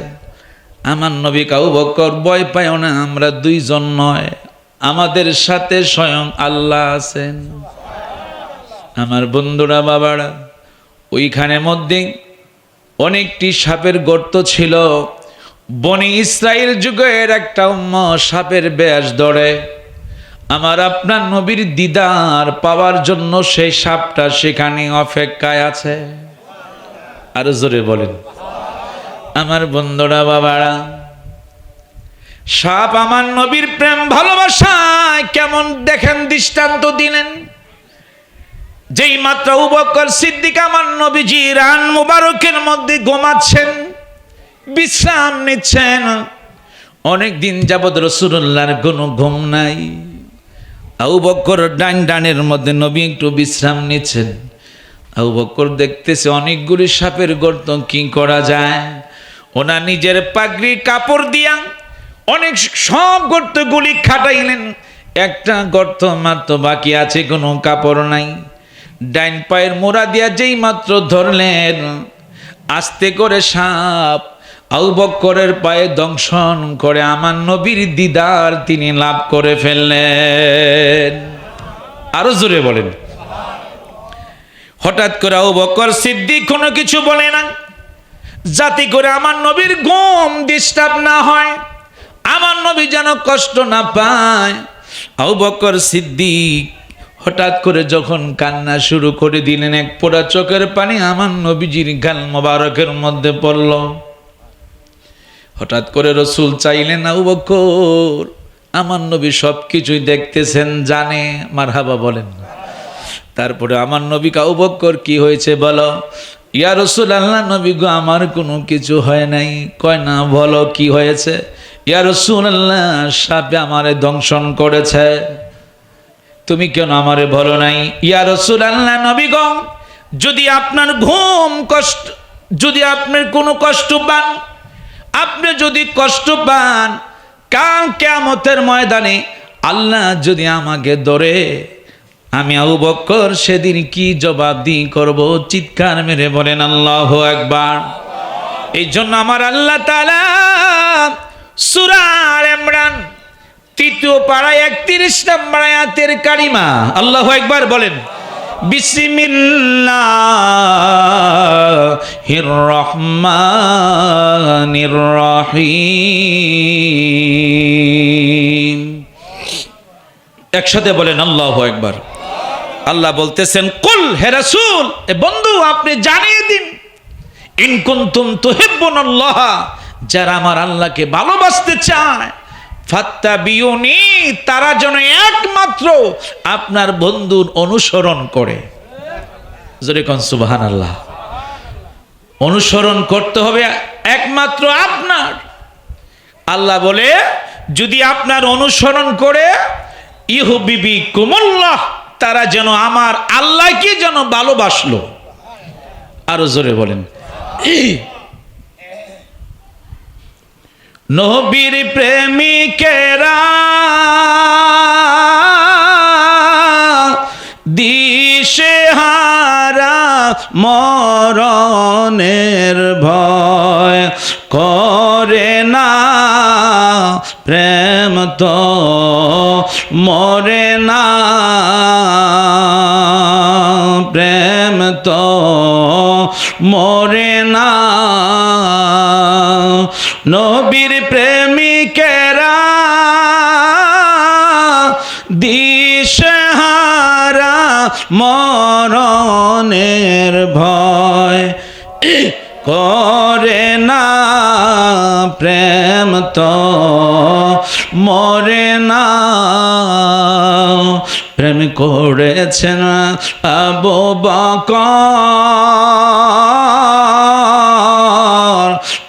আমার নবী আবু বকর, ভয় পাইও না, আমরা দুইজন নয়, আমাদের সাথে স্বয়ং আল্লাহ আছেন। আমার বন্ধুরা, বাবারা, ওইখানের মধ্যে অনেকটি সাপের গর্ত ছিল। বনি ইসরাইল যুগের একটা সাপের ব্যাস ধরে। আমার আপনার নবীর দিদার পাওয়ার জন্য সেই সাপটা সেখানে অপেক্ষায় আছে। আরো জোরে বলেন। আমার বন্ধুরা, বাবারা, সাপ আমার নবীর প্রেম ভালোবাসায় কেমন দেখেন দৃষ্টান্ত দিলেন। যেই মাত্র আবু বকর সিদ্দিক আমার নবীজি রান মুবারকের মধ্যে ঘুমাচ্ছেন, বিশ্রাম নিচ্ছেন। অনেক দিন যাবৎ রাসূলুল্লাহর কোনো ঘুম নাই। আবু বকর ডানের মধ্যে নবী একটু বিশ্রাম নিচ্ছেন। আবু বকর দেখতেছে অনেকগুলি সাপের গর্ত, কি করা যায়। ওনার নিজের পাগড়ি কাপড় দিয়া অনেক সব গর্তগুলি খাটাইলেন। একটা গর্ত মাত্র বাকি আছে, কোনো কাপড় নাই। ডাইন পায়ের মোড়া দিয়া যেই মাত্র ধরলেন, আস্তে করে সাপ আবু বকরের পায়ে দংশন করে আমার নবীর দিদার তিনি লাভ করে ফেললেন। আরো জোরে বলেন। হঠাৎ করে আবু বকর সিদ্দিক কোনো কিছু বলে না, যাতে করে আমার নবীর ঘুম ডিস্টার্ব না হয়, আমার নবী যেন কষ্ট না পায়। আবু বকর সিদ্দিক হঠাৎ করে যখন কান্না শুরু করে দিলেন, এক পোড়া চোখের পানি আমার নবীজির গাল মোবারকের মধ্যে পড়ল। হঠাৎ করে রাসূল চাইলেন, আবু বকর, আমার নবী সব কিছুই দেখতেছেন, জানে, মারহাবা বলেন। তারপরে আমার নবী, আবু বকর কি হয়েছে বলো। ইয়া রাসূলুল্লাহ, নবী গো, আমার কোনো কিছু হয় নাই। কয় না, বলো কি হয়েছে। ইয়া রাসূলুল্লাহ, সাপে আমারে দংশন করেছে, তুমি কেন আমারে বলো নাই। ইয়া রাসূলুল্লাহ, নবী গো, যদি আপনার ঘুম কষ্ট, যদি আপনার কোনো কষ্ট পান, আপনি যদি কষ্ট পান, কাল কিয়ামতের ময়দানে আল্লাহ যদি আমাকে ধরে, আমি আবু বকর সেদিন কি জবাব দিয়ে করব। চিৎকার মেরে বলেন আল্লাহু আকবার। এই জন্য আমার আল্লাহ তাআলা সূরা আল ইমরান 3 পারায় 31 নম্বর আয়াতের কারিমা, আল্লাহু আকবার বলেন। বিসমিল্লাহির রহমানির রহিম। একসাথে বলেন আল্লাহু আকবার। আল্লাহ বলতেছেন, কুল, হে রাসূল, এ বন্ধু, আপনি জানিয়ে দিন, ইন কুনতুম তুহিব্বুনাল্লাহ, যারা আমার আল্লাহকে ভালোবাসতে চায়, ফাত্তাবিউনি, তারা যেন একমাত্র আপনার বন্ধুর অনুসরণ করে। জোরে কোন সুবহানাল্লাহ। অনুসরণ করতে হবে একমাত্র আপনার। আল্লাহ বলে, যদি আপনার অনুসরণ করে, ইউহিব্বুকুমুল্লাহ, তারা যেন আমার আল্লাহকে যেন ভালোবাসলো। আরো জোরে বলেন। নবীর প্রেমিকেরা দিশেহারা, মরণের ভয় করে না, প্রেম তো মরে না, প্রেম তো মরে না। নবীর প্রেমিকেরা দিশেহারা মরণের ভয় করে না। প্রেম তো মরে না। প্রেম করেছেন আবু বকর,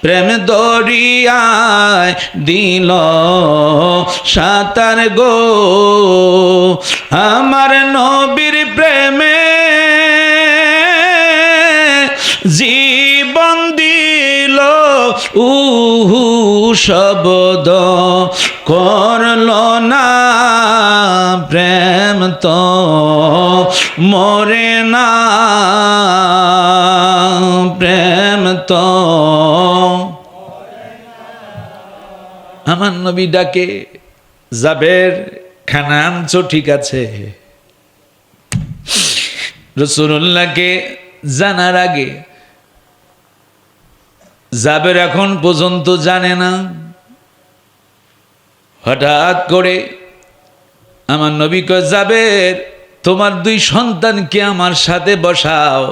প্রেম দরিয়ায় দিল সাঁতার গো। আমার নবীর প্রেমে জীবন দিল উহু শব্দ করল না। প্রেম তো মরে না। প্রেম তো আমার নবী ডাকে, জাবের খানা আনছো ঠিক আছে। রাসূলুল্লাহকে জানার আগে জাবের এখন পর্যন্ত জানে না। হঠাৎ করে আমার নবী কয়, জাবের তোমার দুই সন্তানকে আমার সাথে বসাও,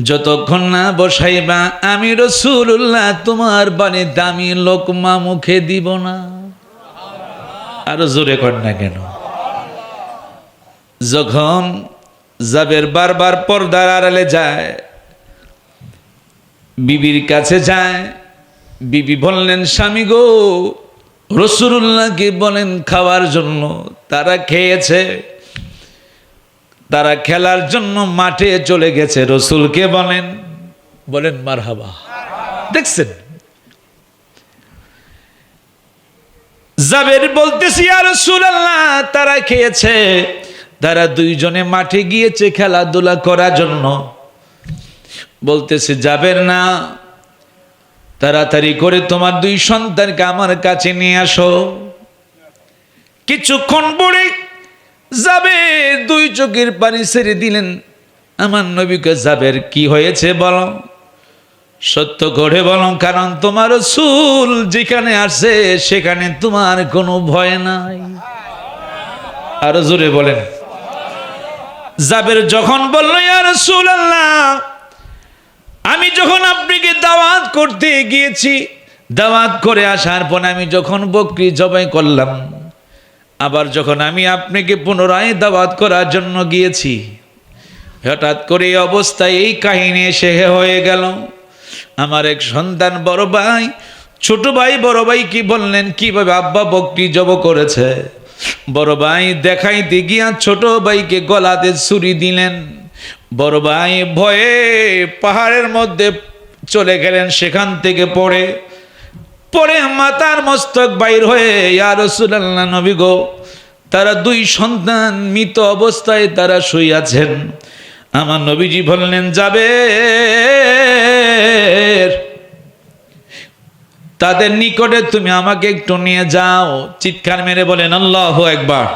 যতক্ষণ না বসাইবা আমি রাসূলুল্লাহ তোমার বাণীতে আমি লোকমা মুখে দিব না। আরো জোরে কর না কেন? যখন জাবের বারবার পর্দার আড়ালে যায়, বিবির কাছে যায়, বিবি বললেন, স্বামী গো রাসূলুল্লাহকে বলেন খাওয়ার জন্য। তারা খেয়েছে, তারা খেলার জন্য মাঠে চলে গেছে। রসুলকে বলেন, বলেন মারহাবা। দেখছেন জাবের বলতেছি, ইয়া রাসূলুল্লাহ তারা খেয়েছে, তারা দুইজনে মাঠে গিয়েছে খেলাধুলা করার জন্য। বলতেছে জাবের না, তাড়াতাড়ি করে তোমার দুই সন্তানকে আমার কাছে নিয়ে আসো। কিছুক্ষণ পরে জাবের দুই চোখের পানি ছেড়ে দিলেন। আমার নবীকে, জাবের কি হয়েছে বলো, সত্য করে বলো, কারণ তোমার রাসূল যেখানে আসে সেখানে তোমার কোনো ভয় নাই। আরো জোরে বলেন। জাবের যখন বলল, ইয়া রাসূলুল্লাহ আমি যখন আপনাকে দাওয়াত করতে গিয়েছি, দাওয়াত করে আসার পর আমি যখন বকরি জবাই করলাম, আবার যখন আমি আপনাকে পুনরায় দাওয়াত করার জন্য গিয়েছি, হঠাৎ করে এই অবস্থায় এই কাহিনী এসে হয়ে গেল। আমার এক সন্তান বড় ভাই, ছোট ভাই বড় ভাই কি বললেন কিভাবে আব্বা বকরি জব করেছে। বড় ভাই দেখাইতে গিয়া ছোট ভাইকে গলাতে ছুরি দিলেন। বড় ভাই ভয়ে পাহাড়ের মধ্যে চলে গেলেন, সেখান থেকে পড়ে মাথার মস্তক বাইর হয়ে, ইয়া রাসূলুল্লাহ নবী গো, তারা দুই সন্তান মৃত অবস্থায় তারা শুইয়াছেন। আমার নবীজি বললেন, জাবের তাদের নিকটে তুমি আমাকে একটু নিয়ে যাও। চিৎকার মেরে বলেন আল্লাহু আকবার।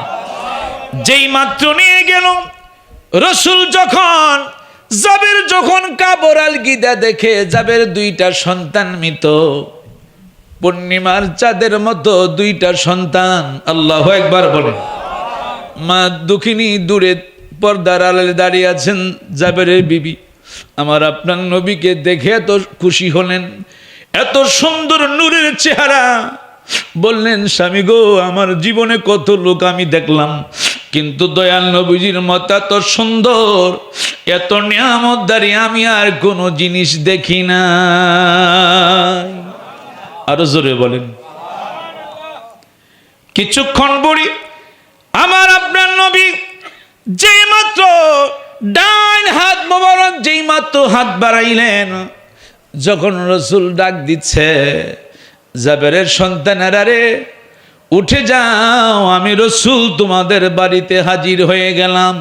যেই মাত্র নিয়ে গেল রাসূল, জাবের যখন কাবর আলগিদা দেখে, জাবের দুইটা সন্তান মৃত, পূর্ণিমার চাঁদের মতো দুইটা সন্তান। আল্লাহু আকবার বলেন। মা দুঃখিনী দূরে পর্দার আড়ালে দাঁড়িয়ে আছেন। জাবেরের বিবি আমার আপনার নবীকে দেখে এত খুশি হলেন, এত সুন্দর নূরের চেহারা। বললেন, স্বামী গো আমার জীবনে কত লোক আমি দেখলাম, কিন্তু দয়াল নবীজির মত এত সুন্দর, এত নিয়ামতদারি আমি আর কোনো জিনিস দেখি না। আরো জোরে বলেন। কিছুক্ষণ পরে আমার আপনার নবী যেই মাত্র ডান হাত মোবারক যেই মাত্র হাত বাড়াইলেন, যখন রাসূল ডাক দিচ্ছে, জাবেরের সন্তানেরা রে উঠে যাও, আমি রাসূল তোমাদের বাড়িতে হাজির হয়ে গেলাম।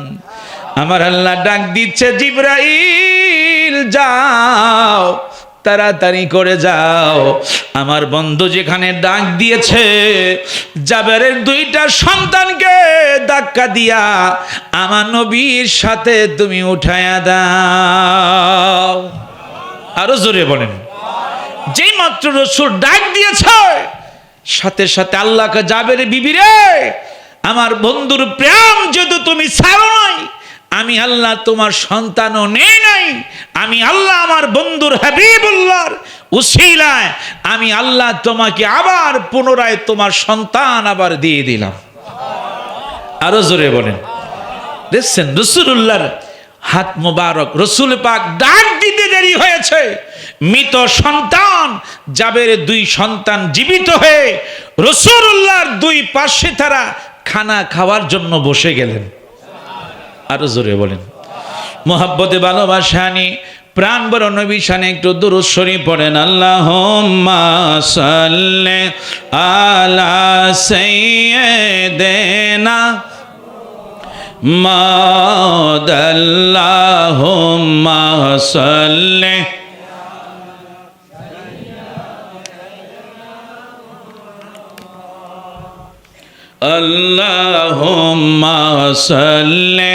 আমার আল্লাহ ডাক দিচ্ছে, জিবরাইল যাও তাড়াতাড়ি করে যাও, আমার বন্ধু যেখানে ডাক দিয়েছে জাবেরের দুইটা সন্তানকে ধাক্কা দিয়া আমার নবীর সাথে তুমি উঠায়া দাও। আরো জোরে বলেন। যেই মাত্র রাসূল ডাক দিয়েছে সাথে সাথে আল্লাহকে, জাবের বিবি রে, আমার বন্ধুর প্রেম যদি তুমি ছাড়ো নাই, আমি আল্লাহ তোমার সন্তানও নেই নাই, আমি আল্লাহ আমার বন্ধুর হাবিবুল্লাহর উসিলায় আমি আল্লাহ তোমাকে আবার পুনরায় তোমার সন্তান আবার দিয়ে দিলাম। আরো জোরে বলেন। দেখছেন রাসূলুল্লাহর হাত মোবারক, রাসূল পাক ডাক দিতে দেরি হয়েছে, মৃত সন্তান জাবেরের দুই সন্তান জীবিত হয়ে রাসূলুল্লাহর দুই পাশে তারা খানা খাওয়ার জন্য বসে গেলেন। আরো জোরে বলেন। মোহাব্বতে ভালোবাসা নিয়ে প্রাণ বড় নবী শানে একটু দুরূদ শরীফ পড়েন। আল্লাহুম্মা সাল্লি আলা সাইয়্যিদিনা মুহাম্মাদ, আল্লাহুম্মা সাল্লি আল্লাহুম্মা সাল্লি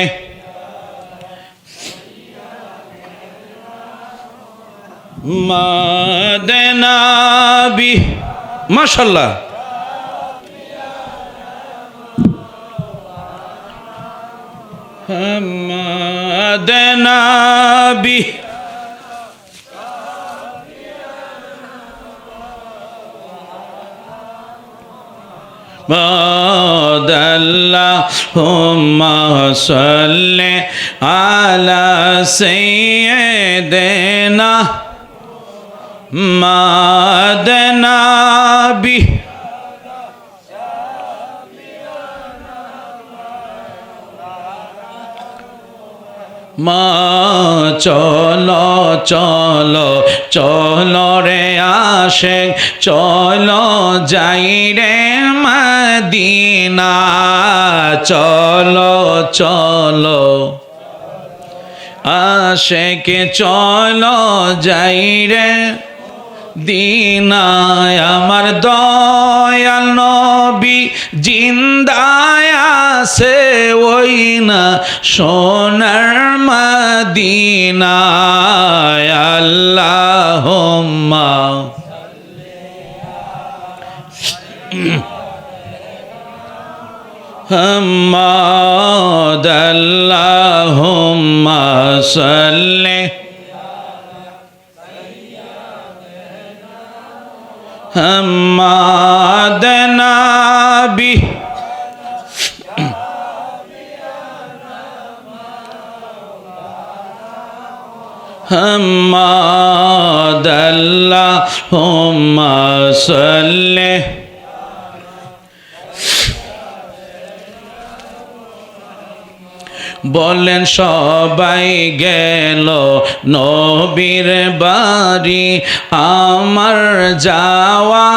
মাদনাবি। মাশাআল্লাহ। মাদনাবি আল্লাহুম্মা সাল্লি আলা সাইয়্যিদিনা মাদনাবি। মা চলো চলো চলো রে আশিক, চলো যাই রে মদিনা, চলো চলো আশিক চলো যাই রে দিনায়, আমার দয়াল নবী জিন্দায় আছে ওই না সোনার মদিনায়। আল্লাহুম্মা মুহাম্মাদ, আল্লাহুম্মা সাল্লি মুহাম্মাদ নাবি। মুহাম্মাদ, আল্লাহুম্মা সাল্লি বলেন সবাই গেল নবীর বাড়ি, আমার যাওয়া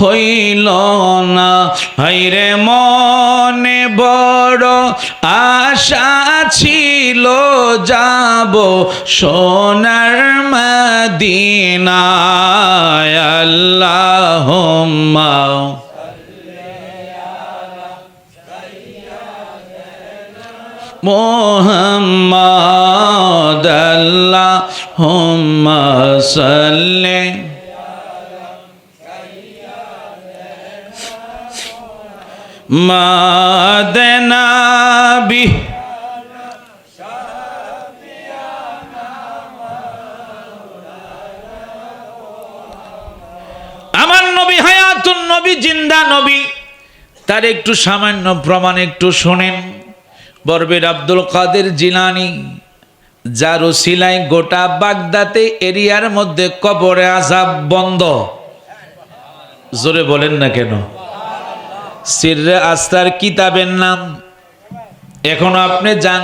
হইল না। হায়রে মনে বড় আশা ছিল, যাব সোনার মদিনায়। আল্লাহুম্মা মুহাম্মাদ, আল্লাহুম্মা সাল্লি মাদনাবি। আমার নবী হায়াতুন নবী, জিন্দা নবী, তার একটু সামান্য প্রমাণ একটু শোনেন। বরবের আব্দুল কাদের জিলানী, যার ওসিলায় গোটা বাগদাতে এরিয়ার মধ্যে কবরে আযাব বন্ধ। জোরে বলেন না কেন? সিররে আস্তার কিতাবের নাম। এখন আপনি যান,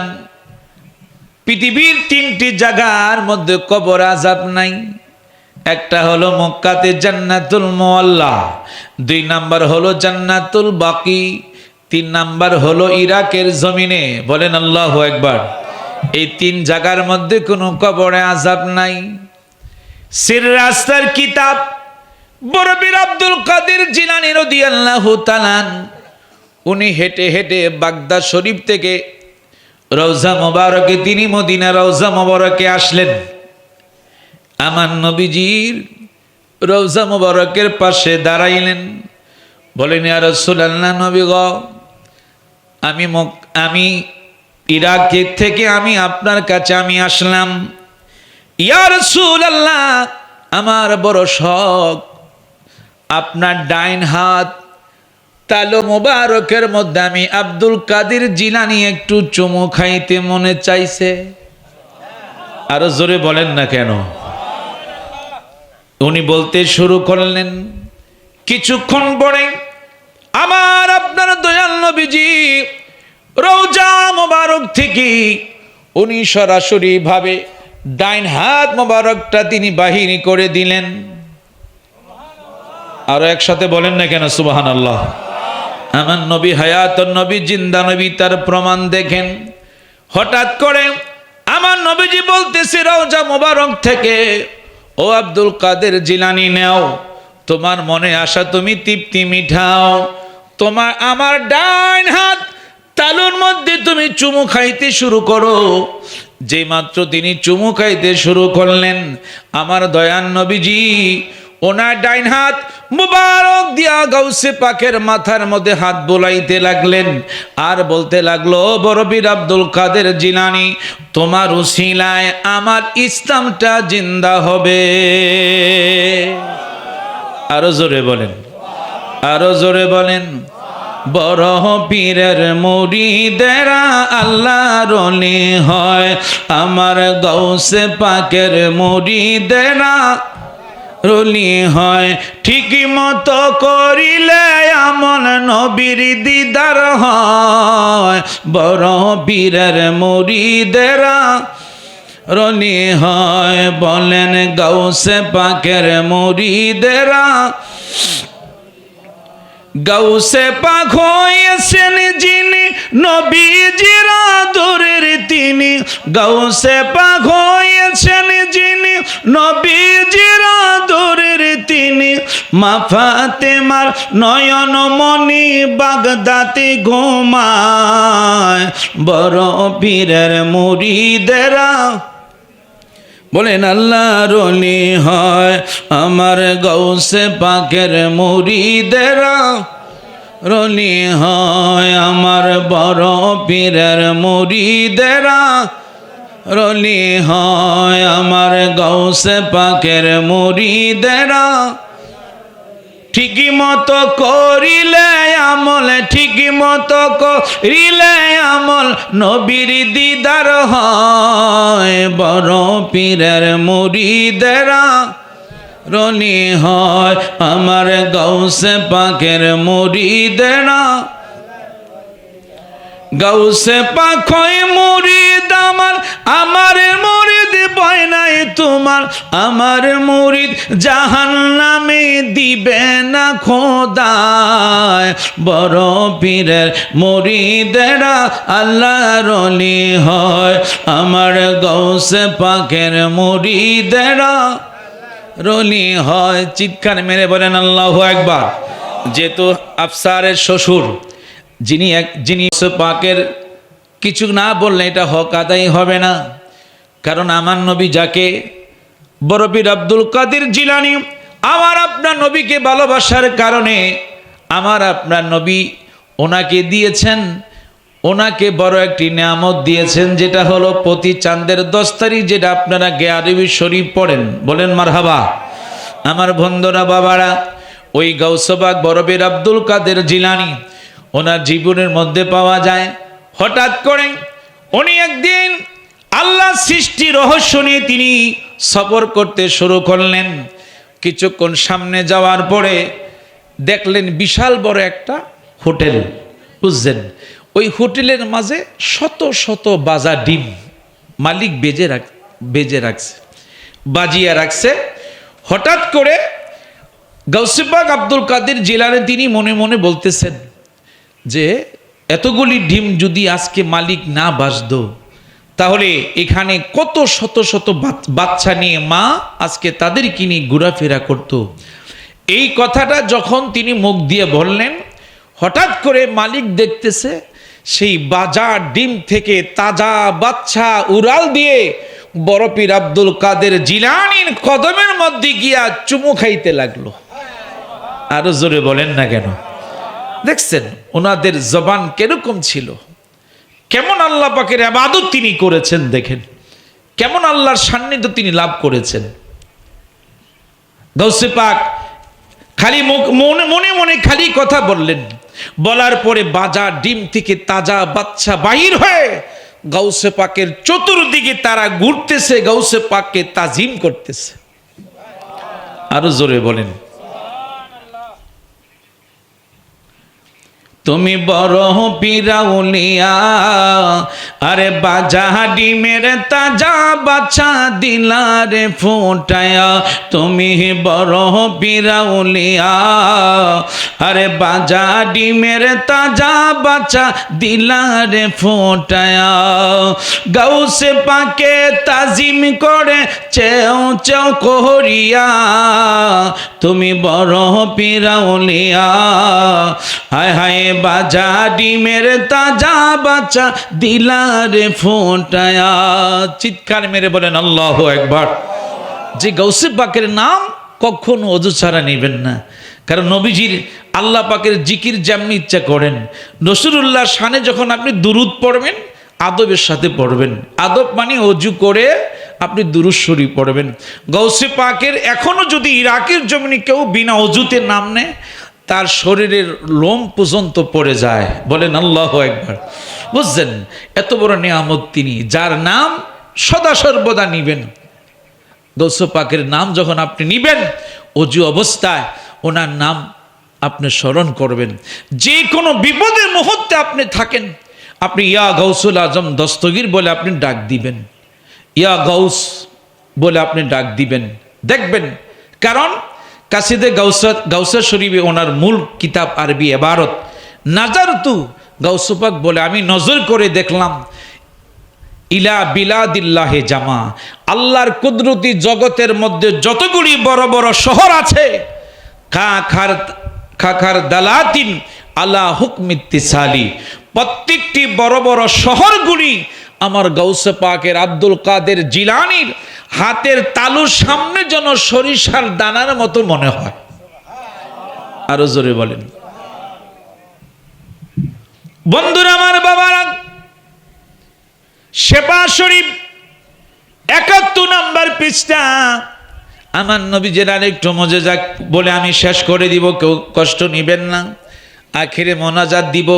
পৃথিবীর 3টি জায়গার মধ্যে কবর আযাব নাই। একটা হলো মক্কাতে জান্নাতুল মুআল্লা, 2 নাম্বার হলো জান্নাতুল বাকি, 3 নাম্বার হলো ইরাকের জমিনে। বলেন আল্লাহু আকবার। এই 3 জায়গার মধ্যে কোনো কবরে আযাব নাই। সির রাস্তার কিতাব বড় পীর আব্দুল কাদের জিলানী রাদিয়াল্লাহু তাআলা উনি হেঁটে হেঁটে বাগদাদ শরীফ থেকে রওজা মোবারকে তিনি মদিনা রওজা মোবারকে আসলেন। আমার নবীজির রওজা মোবারকের পাশে দাঁড়াইলেন, বলেন ইয়া রাসূলুল্লাহ, নবী গো, আমি ইরাক থেকে আমি আপনার কাছে আমি আসলাম। ইয়া রাসূলুল্লাহ, আমার বড় শখ, আপনার ডাইন হাত তালু মোবারকের মধ্যে আমি আব্দুল কাদের জিলানী একটু চুমু খাইতে মনে চাইছে। আরো জোরে বলেন না কেন? উনি বলতে শুরু করলেন। কিছুক্ষণ পরে আমার আপনার দয়াল নবীজি রওজা মোবারক থেকে উনি সরাসরি ভাবে ডাইন হাত মোবারকটা তিনি বাহির করে দিলেন। আরো একসাথে বলেন না কেন সুবহানাল্লাহ। আমার নবী হায়াত নবী জিন্দা নবী, তার প্রমাণ দেখেন। হঠাৎ করে আমার নবীজি বলতেছে রওজা মোবারক থেকে, ও আব্দুল কাদের জিলানী, নেও তোমার মনে আশা তুমি তৃপ্তি মিঠাও, তোমার আমার ডাইন হাত তালুর মধ্যে তুমি চুমু খাইতে শুরু করো। যে মাত্র তিনি চুমু খাইতে শুরু করলেন, আমার দয়ান নবীজি ওনার ডাইন হাত মুবারক দিয়া গাউসে পাকের মাথার মধ্যে হাত বোলাইতে লাগলেন আর বলতে লাগলো, বড় পীর আব্দুল কাদের জিলানী, তোমার উসিলায় আমার ইসলামটা জিন্দা হবে। আরো জোরে বলেন, আরো জোরে বলেন। বড় পীরের মুরিদেরা আল্লাহর ওলি হয়, আমার গাউসে পাকের মুরিদেরা রলি হয়। ঠিক মতো করিলে আমল নবীর দিদার হয়, বড় পীরের মুরিদেরা রলি হয়। বলেন গাউসে পাকের মুরিদেরা, গাউসে পাক হয়েছেন যিনি নবীজির আদরের তিনি, গাউসে পাক হয়েছেন যিনি নবীজির আদরের তিনি। মা ফাতেমার নয়ন মনি বাগদাতে ঘুমায়, বড় পীরের মুরিদেরা বলেন আল্লাহর ওলি হয়, আমার গাউসে পাকের মুরিদেরা রলি হয়, আমার বড় পীরের মুরিদেরা রলি হয়, আমার গাউসে পাকের মুরিদেরা। ঠিকই মতো করিলে আমল, ঠিকই মতো করিলে আমল নবীর দিদার হয়, বড় পীরের মুরিদেরা রলি হয়, আমার গাউসে পাকের মুরিদেরা। গাউসে পাক হয় মুরিদ আমার, আমার মুরিদ ভয় নাই তোমার, আমার মুরিদ জাহান্নামে দিবে না খোদায়, বড় পীরের মুরিদেরা আল্লাহর ওলি হয়, আমার গাউসে পাকের মুরিদেরা রলি হয়। চিৎকার মেরে বলেন আল্লাহু আকবার। যেহেতু আফসারের শ্বশুর যিনি পাকের কিছু না বললে এটা হক আদায় হবে না। কারণ আমার নবী যাকে বড় পীর আব্দুল কাদের জিলানী আমার আপনার নবীকে ভালোবাসার কারণে আমার আপনার নবী ওনাকে দিয়েছেন, ওনাকে বড় একটি নিয়ামত দিয়েছেন, যেটা হলো প্রতি চাঁদের 10 তারিখ যেটা আপনারা গেয়ারবি শরীফ পড়েন, বলেন মারহাবা। আমার বন্ধুরা বাবারা, ওই গাউসবাগ বড় পীর আব্দুল কাদের জিলানী ওনার জীবনের মধ্যে পাওয়া যায়। হঠাৎ করে উনি একদিন আল্লাহ সৃষ্টি রহস্য নিয়ে তিনি সফর করতে শুরু করলেন। কিছুক্ষণ সামনে যাওয়ার পরে দেখলেন বিশাল বড় একটা হোটেল, বুঝলেন? ওই হোটেলের মাঝে শত শত বাজা ডিম মালিক বেজে রাখছে, বাজিয়ে রাখছে। হঠাৎ করে গাউসে পাক আব্দুল কাদের জিলানী তিনি মনে মনে বলতেছেন যে এতগুলি ডিম যদি আজকে মালিক না বাজতো তাহলে এখানে কত শত শত বাচ্চা নিয়ে মা আজকে তাদেরকে নিয়ে ঘোরাফেরা করত। এই কথাটা যখন তিনি মুখ দিয়ে বললেন, হঠাৎ করে মালিক দেখতেছে সেই বাজার ডিম থেকে তাজা বাচ্চা উড়াল দিয়ে বড় পীর আব্দুল কাদের জিলানীর কদমের মধ্যে গিয়া চুমু খাইতে লাগলো। আরো জোরে বলেন না কেন? দেখছেন ওনাদের জবান কিরকম ছিল, কেমন আল্লাহ পাকের ইবাদত তিনি করেছেন, দেখেন কেমন আল্লাহর সান্নিধ্য তিনি লাভ করেছেন। গাউসে পাক খালি মনে মনে খালি কথা বললেন, বলার পরে বাজার ডিম থেকে তাজা বাচ্চা বাহির হয়ে গাউসে পাকের চতুর্দিকে তারা ঘুরতেছে, গাউসে পাককে তাজিম করতেছে। আরো জোরে বলেন। তুমি বড় পিরাউলিয়া, আরে বাজা ডিমের তাজা বাচ্চা দিলারে ফোটায়া। তুমি বড় পিরাউলিয়া, আরে বাজা ডিমের তাজা বাচ্চা দিলারে ফোটায়া। গাউসে পাকে তাজিম করে চেও চেও করিয়া, তুমি বড় পিরাউলিয়া। হায় হায় বাজা ডিমের তাজা বাচ্চা দিলারে ফোটায়া। চিৎকার মেরে বলেন আল্লাহু আকবার। যে গাউসে পাকের নাম কখনো অজু ছাড়া নেবেন না, কারণ নবীজির আল্লাহ পাকের জিকির যেমনি ইচ্ছা করেন, রাসূলুল্লাহ শানে যখন আপনি দুরুদ পড়বেন আদবের সাথে পড়বেন। আদব মানে অজু করে আপনি দুরূদ শরীফ পড়বেন। গাউসে পাকের এখনো যদি ইরাকের জমিনে কেউ বিনা অজুতে নাম নেয়, তার শরীরের লোম পর্যন্ত পড়ে যায়। বলেন আল্লাহু আকবার। বুঝছেন এত বড় নিয়ামত তিনি, যার নাম সদা সর্বদা নিবেন। গাউসে পাকের নাম যখন আপনি নিবেন, অজু অবস্থায় ওনার নাম আপনি স্মরণ করবেন। যে কোনো বিপদের মুহূর্তে আপনি থাকেন, আপনি ইয়া গাউসুল আজম দস্তগীর বলে আপনি ডাক দিবেন, ইয়া গাউস বলে আপনি ডাক দিবেন। দেখবেন, কারণ কাসিদে গাউসা শরীফে ওনার মূল কিতাব আরবি এবারত নাজারতু গাউসে পাক বলে, আমি নজর করে দেখলাম ইলা বিলাদিল্লাহে জামা, আল্লাহর কুদরতি জগতের মধ্যে যতগুলি বড় বড় শহর আছে, খাখার দালাতিন আলা হুকমিত্তিসালি, প্রত্যেকটি বড় বড় শহরগুলি আমার গাউসে পাকের আব্দুল কাদের জিলানীর হাতের তালুর সামনে যেন সরিষার দানার মতো মনে হয়। আরো জোরে বলেন। বন্ধুরা আমার, বাবারা, শেফা শরীফ 71 নম্বর পৃষ্ঠা। আমার নবীজির আরেকটু মজেজা বলে আমি শেষ করে দিব, কেউ কষ্ট নিবেন না। আখিরে মোনাজাত দিব।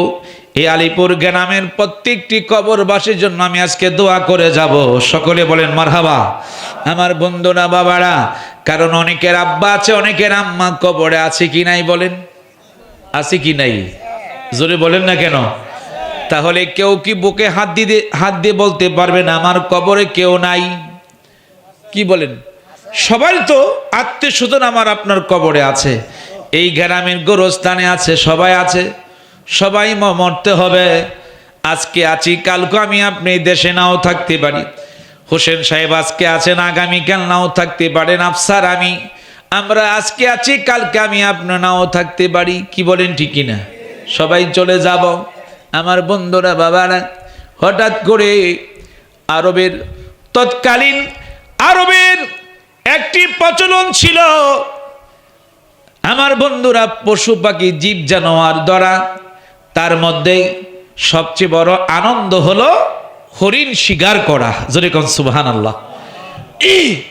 এই আলিপুর গ্রামের প্রত্যেকটি কবরবাসীর জন্য আমি আজকে দোয়া করে যাব। সকলে বলেন মারহাবা। আমার বন্ধুরা, বাবারা, কারণ অনেকের আব্বা আছে, অনেকের আম্মা কবরে আছে কি নাই বলেন? আছে কি নাই? জোরে বলেন না কেন? তাহলে কেউ কি বুকে হাত দিয়ে বলতে পারবেন আমার কবরে কেউ নাই? কি বলেন? সবাই তো আত্মীয় স্বজন আমার আপনার কবরে আছে, এই গ্রামের গোরস্থানে আছে, সবাই আছে, সবাই মরতে হবে। আজকে আছি, কালকে আমি আপনি দেশে নাও থাকতে পারি। হোসেন সাহেব আজকে আছেন, আগামীকাল নাও থাকতে পারেন। আফসার আমরা আজকে আছি, কালকে আমি আপনি নাও থাকতে পারি। কি বলেন, ঠিক কিনা? সবাই চলে যাব। আমার বন্ধুরা, বাবারা, হঠাৎ করে তৎকালীন আরবের একটি প্রচলন ছিল, আমার বন্ধুরা, পশু পাখি জীব জানোয়ার ধরা, তার মধ্যে সবচেয়ে বড় আনন্দ হলো হরিণ শিকার করা। যেরকম সুবহানাল্লাহ।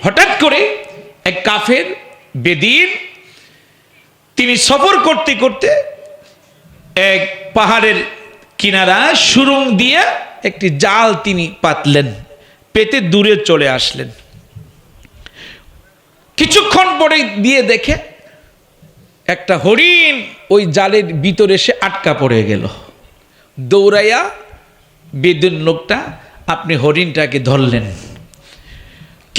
হঠাৎ করে এক কাফের বেদিন, তিনি সফর করতে করতে এক পাহাড়ের কিনারা সুরুং দিয়ে একটি জাল তিনি পাতলেন, পেতে দূরে চলে আসলেন। কিছুক্ষণ পরে দিয়ে দেখে একটা হরিণ ওই জালের ভিতরে এসে আটকা পড়ে গেল। দৌড়াইয়া বেদুন লোকটা আপনি হরিণটাকে ধরলেন।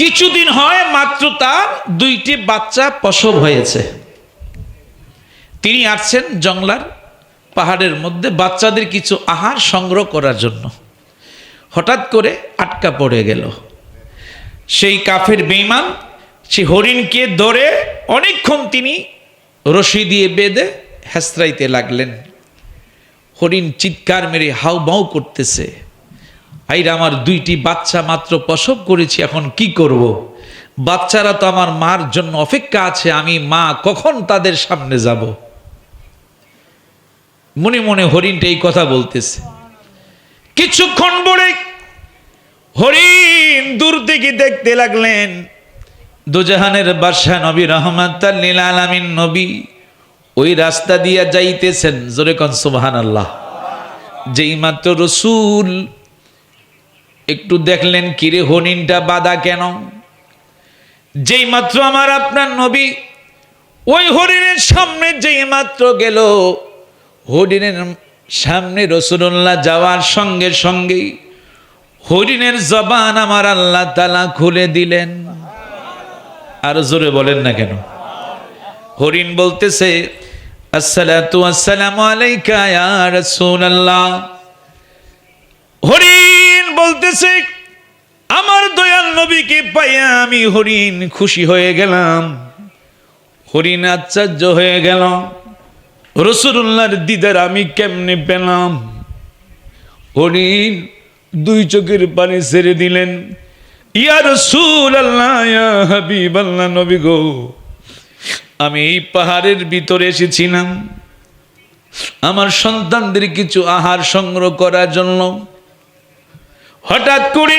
কিছুদিন হয় মাত্র তার 2টি বাচ্চা প্রসব হয়েছে। তিনি আসছেন জংলার পাহাড়ের মধ্যে বাচ্চাদের কিছু আহার সংগ্রহ করার জন্য। হঠাৎ করে আটকা পড়ে গেল। সেই কাফের বেঈমান সে হরিণকে ধরে অনেকক্ষণ তিনি রশি দিয়ে বেঁধে হেঁচড়াইতে লাগলেন। হরিণ চিৎকার মেরে হাউ মাউ করতেছে, আইরা আমার 2টি বাচ্চা মাত্র প্রসব করেছি, এখন কি করব? বাচ্চারা তো আমার মার জন্য অপেক্ষা আছে, আমি মা কখন তাদের সামনে যাব? মনে মনে হরিণটা এই কথা বলতেছে। কিছুক্ষণ পরে হরিণ দূর থেকে দেখতে লাগলেন দুজাহানের বাদশা নবী রহমাতাল লিল আলামিন নবী ওই রাস্তা দিয়া যাইতেছেন। জোরে কোন সুবহানাল্লাহ। যেই মাত্র রাসূল একটু দেখলেন, কিরে হরিণটা বাঁধা কেন? যেই মাত্র আমার আপনার নবী ওই হরিণের সামনে যেই মাত্র গেল, হরিণের সামনে রাসূলুল্লাহ যাওয়ার সঙ্গে সঙ্গেই হরিণের জবান আমার আল্লাহ তাআলা খুলে দিলেন। আর জোরে বলেন না কেন? হরিণ বলতেছে, আসসালাতু ওয়াসসালামু আলাইকা ইয়া রাসূলুল্লাহ। হরিণ বলতেছে, আমার দয়াল নবীকে পাইয়া আমি হরিণ খুশি হয়ে গেলাম। হরিণ আশ্চর্য হয়ে গেল, রাসূলুল্লাহর দিদার আমি কেমনে পেলাম? হরিণ 2 চোখের পানি ছেড়ে দিলেন। ইয়া রাসূলুল্লাহ, ইয়া হাবিবাল্লাহ, নবী গো, আমি এই পাহাড়ের ভিতরে এসেছিলাম আমার সন্তানদের কিছু আহার সংগ্রহ করার জন্য। হঠাৎ করে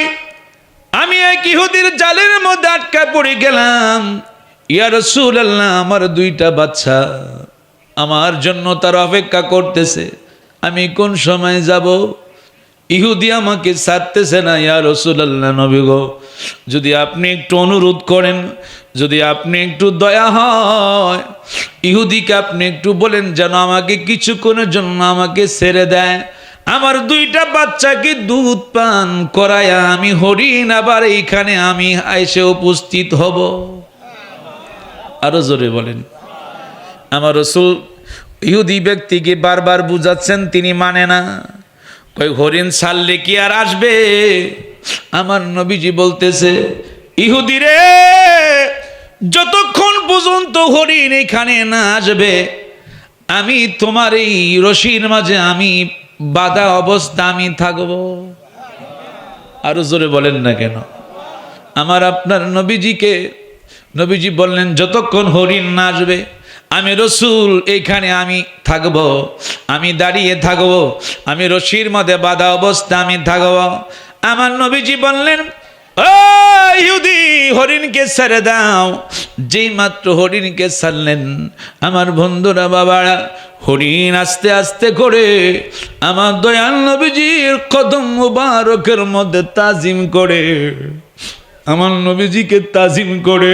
আমি এক ইহুদির জালের মধ্যে আটকা পড়ে গেলাম। ইয়া রাসূলুল্লাহ, আমার 2টা বাচ্চা আমার জন্য তার অপেক্ষা করতেছে, আমি কোন সময় যাব? ইহুদি আমাকে ছাড়তেছে না। ইয়া রাসূলুল্লাহ, নবী গো, যদি আপনি একটু অনুরোধ করেন, যদি আপনি একটু দয়া হয়, ইহুদিকে আপনি একটু বলেন যেন আমাকে কিছুক্ষণের জন্য আমাকে ছেড়ে দেয়। আমার 2টা বাচ্চাকে দুধ পান করায়া আমি হরিণ আবার এইখানে আমি এসে উপস্থিত হব। আরো জোরে বলেন। আমার রাসূল ইহুদি ব্যক্তিকে বারবার বুঝাচ্ছেন, তিনি মানে না। কই হরিণ ছাড়লে কি আর আসবে? আমার নবীজি বলতেছে, ইহুদি রে, যতক্ষণ পর্যন্ত হরিণ এখানে না আসবে আমি তোমার এই রশির মাঝে আমি বাধা অবস্থা আমি থাকব। আরো জোরে বলেন না কেন? আমার আপনার নবীজি বললেন, যতক্ষণ হরিণ না আসবে আমি রাসূল এখানে আমি থাকব, আমি দাঁড়িয়ে থাকব, আমি রশির মধ্যে বাধা অবস্থা আমি থাকব। আমার নবীজি বললেন, ও ইহুদি, হরিণকে ছেড়ে দাও। যেই মাত্র হরিণকে ছাড়লেন, আমার বন্ধুরা বাবারা, হরিণ আস্তে আস্তে করে আমার দয়াল নবীজির কদম মুবারকের মধ্যে তাজিম করে, আমার নবীজিকে তাজিম করে,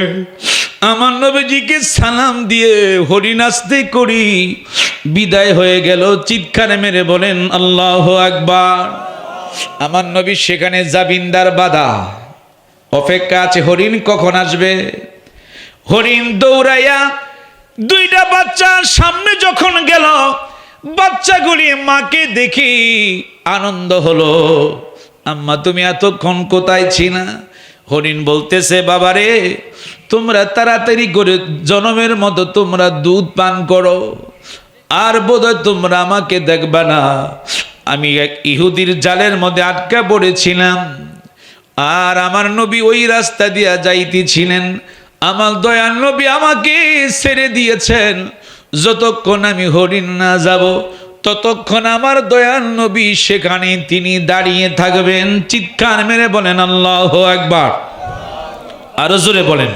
আমার নবীজিকে সালাম দিয়ে হরিণ আস্তে করি বিদায় হয়ে গেল। চিৎকার মেরে বলেন আল্লাহু আকবার। আমার নবী সেখানে জাবিন্দার বাধা অপেক্ষা আছে, হরিণ কখন আসবে। হরিণ দৌড়াইয়া 2টা বাচ্চার সামনে যখন গেল, বাচ্চাগুলি মাকে দেখি আনন্দ হলো। আম্মা, তুমি এতক্ষণ কোথায় ছিলা? হরিণ বলতেছে, বাবারে, তোমরা তাড়াতাড়ি করে জনমের মতো তোমরা দুধ পান করো, আর বোধহয় তোমরা আমাকে দেখবা না। আমি এক ইহুদির জালের মধ্যে আটকা পড়েছিলাম, আর আমার নবী ওই রাস্তা দিয়া যাইতেছিলেন। আমার দয়াল নবী আমাকে ছেড়ে দিয়েছেন। যতক্ষণ আমি হরিণ না যাব ততক্ষণ আমার দয়াল নবী সেখানে তিনি দাঁড়িয়ে থাকবেন। চিৎকার মেরে বলেন আল্লাহু আকবার। আরো জোরে বলেন।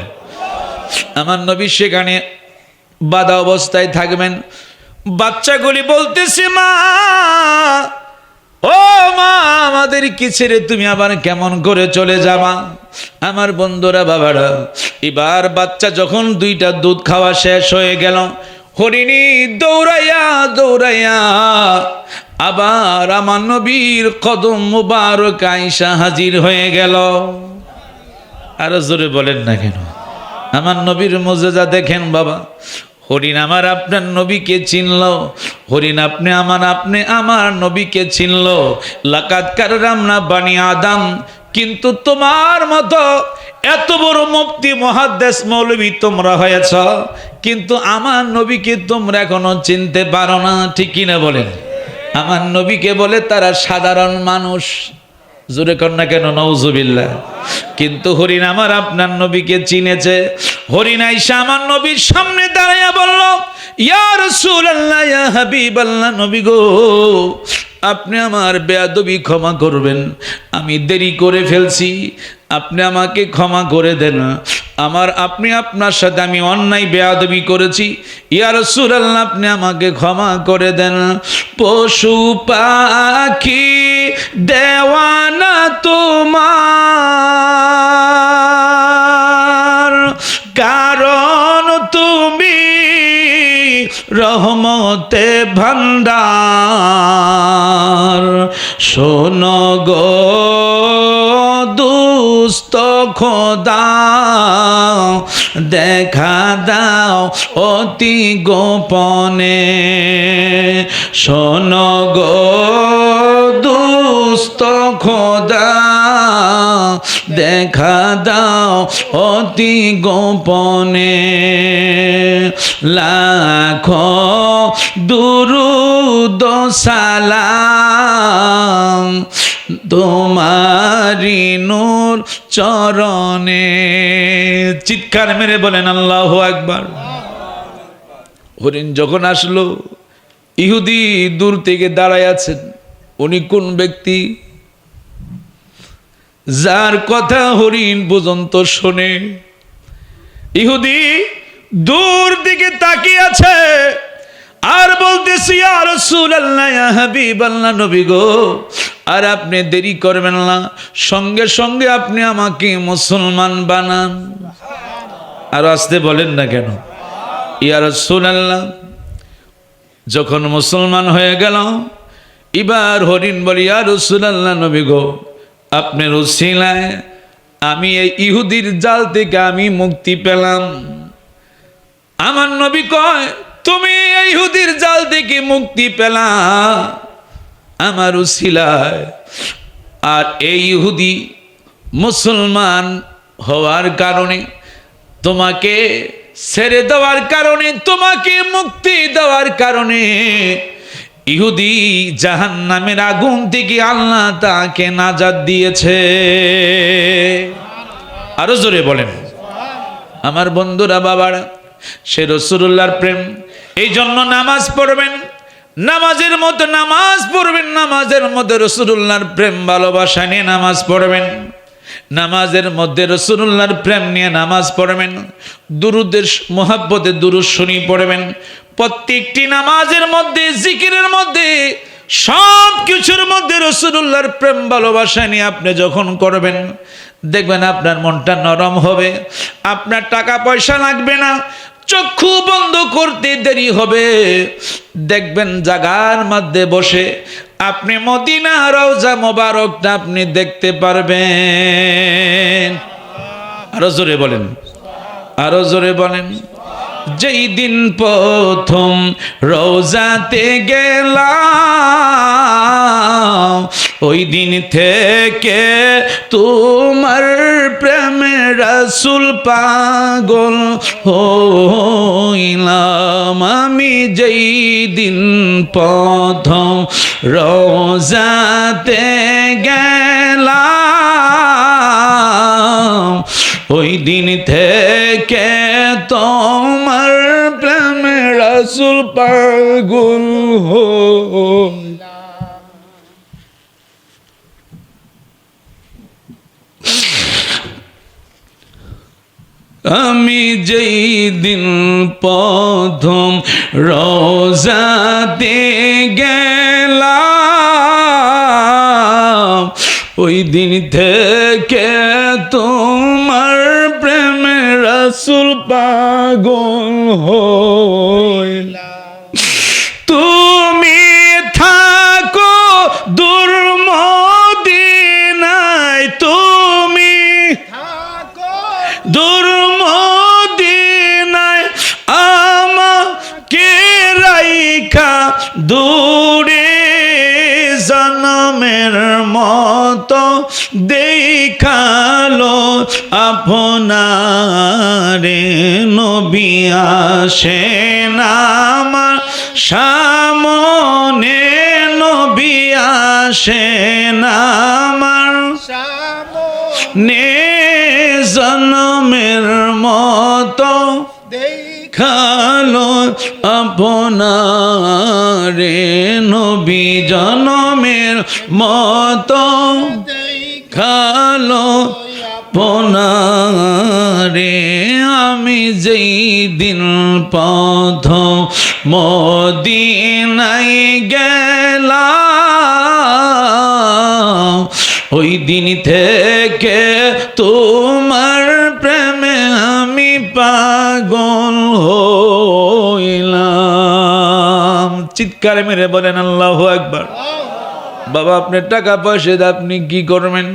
আমার নবী সেখানে বাধা অবস্থায় থাকবেন। বাচ্চাগুলি বলতেছে, মা, ও মা, আমাদের কি ছেড়ে তুমি আবার কেমন করে চলে যাবা? আমার বন্ধুরা বাবারা, এবার বাচ্চা যখন 2টা দুধ খাওয়া শেষ হয়ে গেল, হরিণী দৌড়াইয়া আবার আমার নবীর কদম মুবারক আয়েশা হাজির হয়ে গেল। আরো জোরে বলেন না কেন? আমার নবীর মুজিজা দেখেন বাবা। হরিণ আমার আপনার নবীকে চিনল, হরিণ আপনি আমার নবীকে চিনল। লাকাদ কাররামনা বানি আদম, কিন্তু তোমার মতো এত বড় মুফতি মুহাদ্দিস মৌলবী তোমরা হয়েছ, কিন্তু আমার নবীকে তোমরা এখনো চিনতে পারো না। ঠিক কিনা বলেন? আমার নবীকে বলে তারা সাধারণ মানুষ। জোরে কর না কেন? নাউজুবিল্লাহ। কিন্তু হরিণ আমার আপনার নবীকে চিনেছে। হরিণ আইসা আমার নবীর সামনে দাঁড়াইয়া বলল, ইয়া রাসূলুল্লাহ, ইয়া হাবিবাল্লাহ, নবী গো, আপনি আমার বেয়াদবি ক্ষমা করবেন, আমি দেরি করে ফেলছি, আপনি আমাকে ক্ষমা করে দেন। আপনি আপনার সাথে আমি অন্যায় বেয়াদবি করেছি, ইয়া রাসূলুল্লাহ, আপনি আমাকে ক্ষমা করে দেন। পশু পাখি দেওয়ানা তোমার, কারণ তুমি রহমতে ভান্ডার। শোনো গো দুস্থ খোদা, দেখা দাও অতি গোপনে। শোনো গো দুস্থ খোদা, দেখা দাও অতি গোপনে। লাখো দুরুদ সালাম তোমারি নূর চরণে। চিৎকার মেরে বলেন আল্লাহু আকবার। হরিণ যখন আসলো, ইহুদি দূর থেকে দাঁড়ায় আছেন। উনি কোন ব্যক্তি? যার কথা হরিণ পর্যন্ত শোনে। ইহুদি দূর দিকে তাকিয়ে আছে আর বলতেছি, ইয়া রাসূলুল্লাহ, ইয়া হাবিবাল্লাহ, নবী গো, আর আপনি দেরি করবেন না, সঙ্গে সঙ্গে আপনি আমাকে মুসলমান বানান। আর আসতে বলেন না কেন? ইয়া রাসূলুল্লাহ, যখন মুসলমান হয়ে গেল, এবার হরিণ বলি, ইয়া রাসূলুল্লাহ, নবী গো, আপনার উসিলায় আমি এই ইহুদির জাল থেকে আমি মুক্তি পেলাম। আমার নবী কয়, তুমি এই ইহুদির জাল থেকে মুক্তি পেলা আমার উসিলায়, আর এই ইহুদি মুসলমান হওয়ার কারণে, তোমাকে ছেড়ে দেওয়ার কারণে, তোমাকে মুক্তি দেওয়ার কারণে ইহুদি জাহান্নামের আগুন থেকে আল্লাহ তাকে নাজাত দিয়েছে। আরো জোরে বলেন। আমার বন্ধুরা, বাবারা, সে রাসূলুল্লাহর প্রেম। এই জন্য নামাজ পড়বেন, নামাজের মধ্যে নামাজ পড়বেন, নামাজের মধ্যে রাসূলুল্লাহর প্রেম ভালোবাসা নিয়ে নামাজ পড়বেন, নামাজের মধ্যে রাসূলুল্লাহর প্রেম নিয়ে নামাজ পড়বেন, দুরুদের মুহাব্বতে দুরূদ শরীফ পড়বেন। প্রত্যেকটি নামাজের মধ্যে, জিকিরের মধ্যে, সব কিছুর মধ্যে রাসূলুল্লাহর প্রেম ভালোবাসা নিয়ে আপনি যখন করবেন, দেখবেন আপনার মনটা নরম হবে, আপনার টাকা পয়সা লাগবে না, চক্ষু বন্ধ করতে দেরি হবে, দেখবেন জাগার মধ্যে বসে আপনি মদিনা রওজা মোবারকটা আপনি দেখতে পারবেন। আরো জোরে বলেন, আরো জোরে বলেন। যেই দিন প্রথম রওজাতে গেলাম, ওই দিন থেকে তোমার প্রেমে রাসূল পাগল হইলাম। আমি যেই দিন প্রথম রওজাতে গেলাম, ওই দিন থেকে তোমার প্রেমে রাসূল পাগল হইলাম। আমি যেই দিন প্রথম রওজাতে গেলাম, ওই দিন থেকে তোমার প্রেমে রাসূল পাগল হইলাম। তুমি থাকো দূর মদিনায়, তুমি থাকো দূর মদিনায়, আমার দেখালো আপনারে নবী আসেন আমার সামনে নবী আসেন আমার নে জন্মের মতো দেখালো আপনারে নবী জন্মের মতো দেখালো আপনারে আমি যেই দিন পথ মদিনায় গেলাম ওই দিন থেকে তোমার প্রেমে আমি পাগল হইলাম। চিৎকার মেরে বলেন আল্লাহু আকবার। বাবা আপনার টাকা পয়সা আপনি কি করবেন?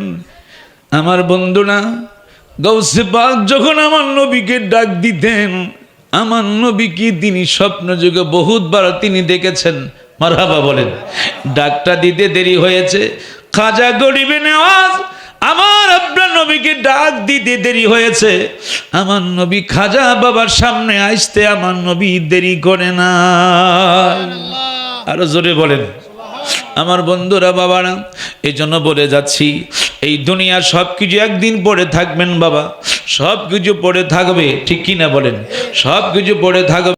আমার বন্ধুরা, গৌসে পাক যখন আমার নবীকে ডাক দিতেন, আমার নবী কি তিনি স্বপ্ন যুগে বহুতবার তিনি দেখেছেন। মারহাবা বলেন। ডাকটা দিতে দেরি হয়েছে, খাজা গরিবে নেওয়াজ আমার আপনার নবীকে ডাক দিতে দেরি হয়েছে। আমার নবী খাজা বাবার সামনে আসতে আমার নবী দেরি করে না। আরো জোরে বলেন। আমার বন্ধুরা, বাবারা, এই জন্য বলে যাচ্ছি, এই দুনিয়ার সব কিছু একদিন পড়ে থাকবেন বাবা, সব কিছু পড়ে থাকবে, ঠিক কিনা বলেন? সব কিছু পড়ে থাকবে।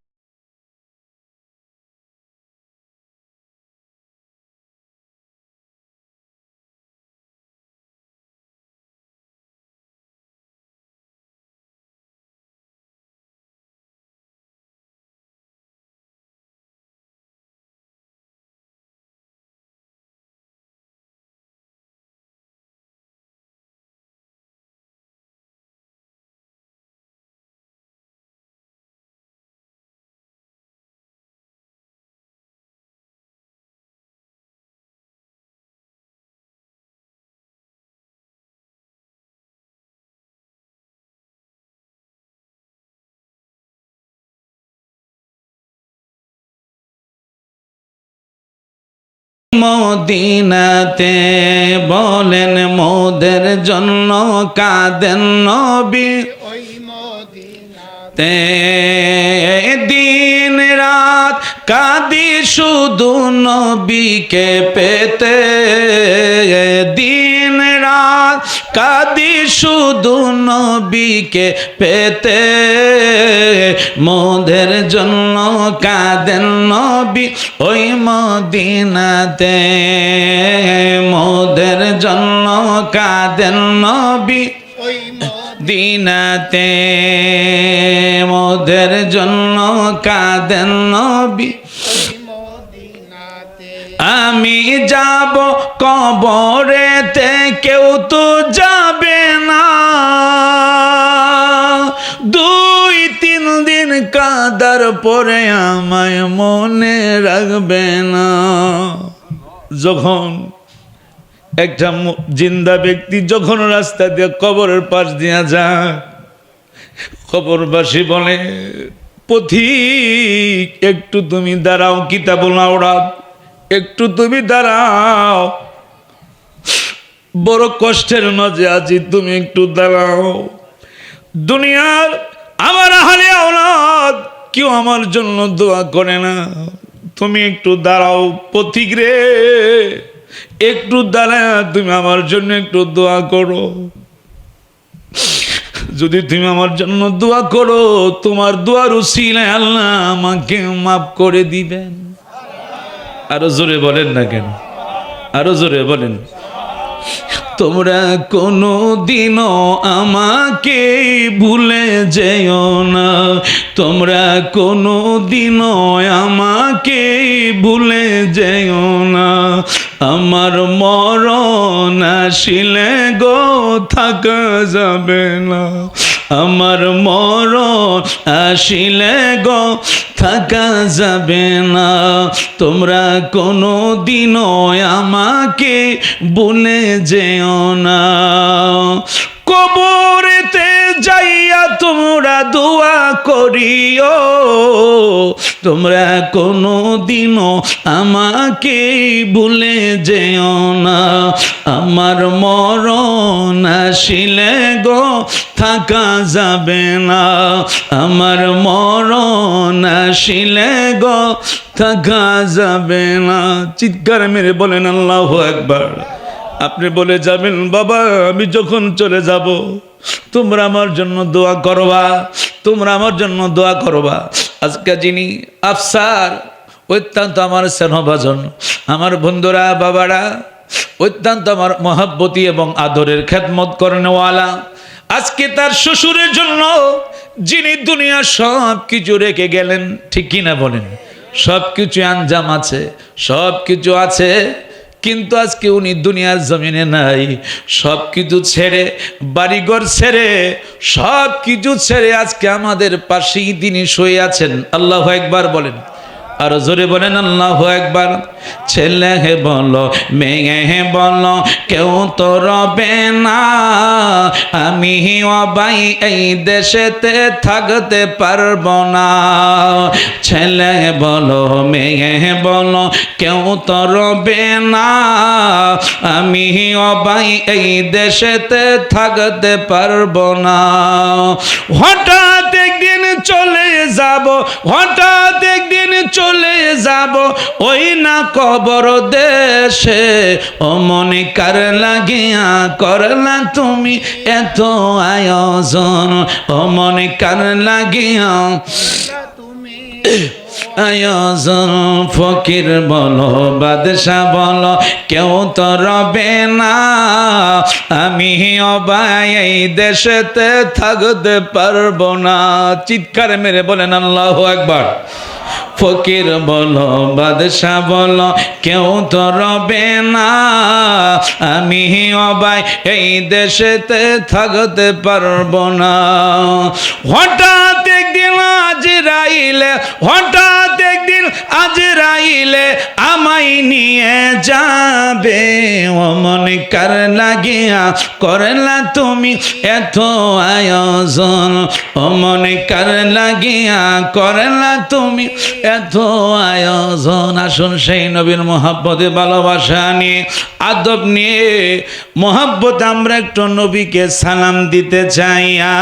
মদিনাতে বলেন মোদের জন্য কাঁদেন নবী, ওই মদিনাতে দিন রাত কাঁদি শুধু নবীকে পেতে, দিন রাত কাঁদি শুধু নবীকে পেতে, মোদের জন্য কাঁদেন নবী ওই মদিনাতে, মোদের জন্য কাঁদেন নবী ওই মদিনাতে, মোদের জন্য কাঁদেন নবী। আমি যাব কবরেতে কেউ তো যাবে না, 2-3 দিন কাঁদার পরে আমায় মনে রাখবে না। যখন একটা জিন্দা ব্যক্তি যখন রাস্তা দিয়ে কবরের পাশ দিয়া যায়, কবরবাসী বলে, পথিক একটু তুমি দাঁড়াও, কিতাবুল আওরাত একটু তুমি দাঁড়াও, বড় কষ্টের মাঝে আছি, তুমি একটু দাঁড়াও। দুনিয়ার আমার আহলে আওলাদ কেউ আমার জন্য দোয়া করে না, তুমি একটু দাঁড়াও পথিক রে, একটু দাঁড়ায় তুমি আমার জন্য একটু দোয়া করো। যদি তুমি আমার জন্য দোয়া করো, তোমার দোয়ার উসিলায় আল্লাহ আমাকে মাফ করে দিবেন। আরো জোরে বলেন না কেন? আরো জোরে বলেন। তোমরা কোনো দিনও আমাকে ভুলে যেও না, তোমরা কোনো দিনও আমাকে ভুলে যেও না, আমার মরণ আসিলে গো থাকা যাবে না, আমার মরণ আসিলে গো থাকা যাবে না, তোমরা কোনো দিনও আমাকে ভুলে যেও না। কবরেতে যাইয়া তো তোমরা দোয়া করিও, তোমরা কোনো দিনও আমাকে ভুলে যেও না। আমার মরণ আসিলে গো থাকা যাবে না, আমার মরণ আসিলে গো থাকা যাবে না। চিৎকার মেরে বলেন আল্লাহু আকবার। আপনি বলে যাবেন, বাবা আমি যখন চলে যাব তোমরা আমার জন্য দোয়া করবা, তোমরা আমার জন্য দোয়া করবা। আজকে যিনি আফসার, অত্যন্ত আমার স্নেহভাজন, আমার বন্ধুরা বাবারা, অত্যন্ত আমার মহাব্বতী এবং আদরের খেদমত করেনওয়ালা, আজকে তার শ্বশুরের জন্য যিনি দুনিয়ার সব কিছু রেখে গেলেন, ঠিক কিনা বলেন? সব কিছু আঞ্জাম আছে, সব কিছু আছে, কিন্তু আজকে উনি দুনিয়ার জমিনে নাই। সব কিছু ছেড়ে, বাড়িঘর ছেড়ে, সব কিছু ছেড়ে আজকে আমাদের পাশেই তিনি শুয়ে আছেন। আল্লাহু আকবার বলেন, আর জোরে বলেন আল্লাহু আকবার। ছেলে হে বলো, মেয়ে হে বলো, কেউ তো রবে না, আমি অবাই এই দেশেতে থাকতে পারবো না। ছেলে বলো, মেয়ে বলো, কেউ তো রবে না, আমি অবাই এই দেশেতে থাকতে পারবো না। হঠাৎ একদিন চলে যাব, হঠাৎ একদিন চলে যাব ওই না কবর দেশে। ও মনে কার লাগিয়া করলা তুমি এত আয়োজন, ও মনে কার লাগিয়া আয়োজন। ফকির বলো, বাদশা বলো, কেউ তো রবে না, আমি অবাই এই দেশেতে থাকতে পারবো না। চিৎকার মেরে বলেন আল্লাহু আকবার। ফকির বলো, বাদশা বলো, কেউ তো রবে না, আমি অবাই এই দেশেতে থাকতে পারবো না। হঠাৎ একদিন আজরাইলে, হঠাৎ একদিন আজরাইলে আমায় নিয়ে যাবে। ও মনে কার লাগিয়া করলা তুমি এত আয়োজন, ও মনে কার লাগিয়া করলা তুমি এত আয়োজন। আসুন সেই নবীর মহাব্বতে, ভালোবাসা নিয়ে, আদব নিয়ে, মহাব্বত আমরা একটু নবীকে সালাম দিতে চাই। ইয়া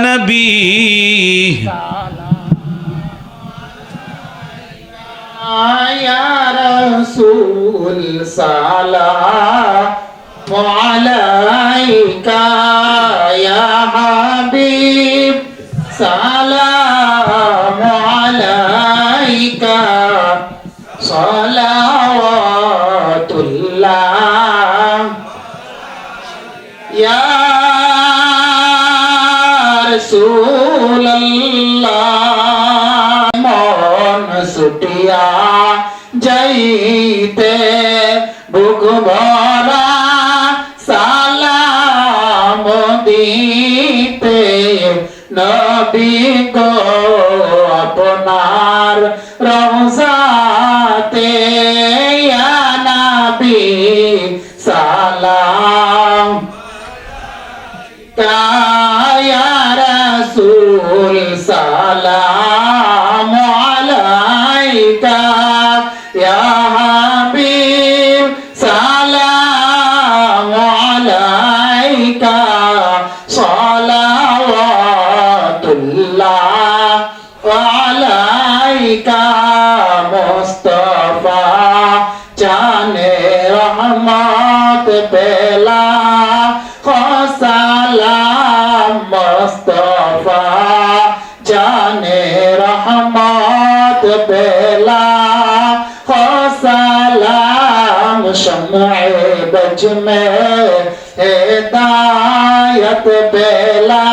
নবী ইয়া রাসূল সালামু আলাইকা, ইয়া হাবিব সালামু আলাইকা, সালাওয়াতুল্লাহ ইয়া রাসূলুল্লাহ। মন ছুটিয়া যাইতে বুক ভরা সালাম দিতে, নবী গো আপনার রওজাতে, ইয়া নবী সালাম, ইয়া রাসূল সালামু আলাইকা, ইয়া হাবিব সালামু আলাইকা, সালাওয়াতুল্লাহ আলাইকা। মুস্তাফা জানে রহমত পেলা, সালাম মুস্তাফা জানে রহমত পেলা, সালাম शम्ए बज में हिदायत बेला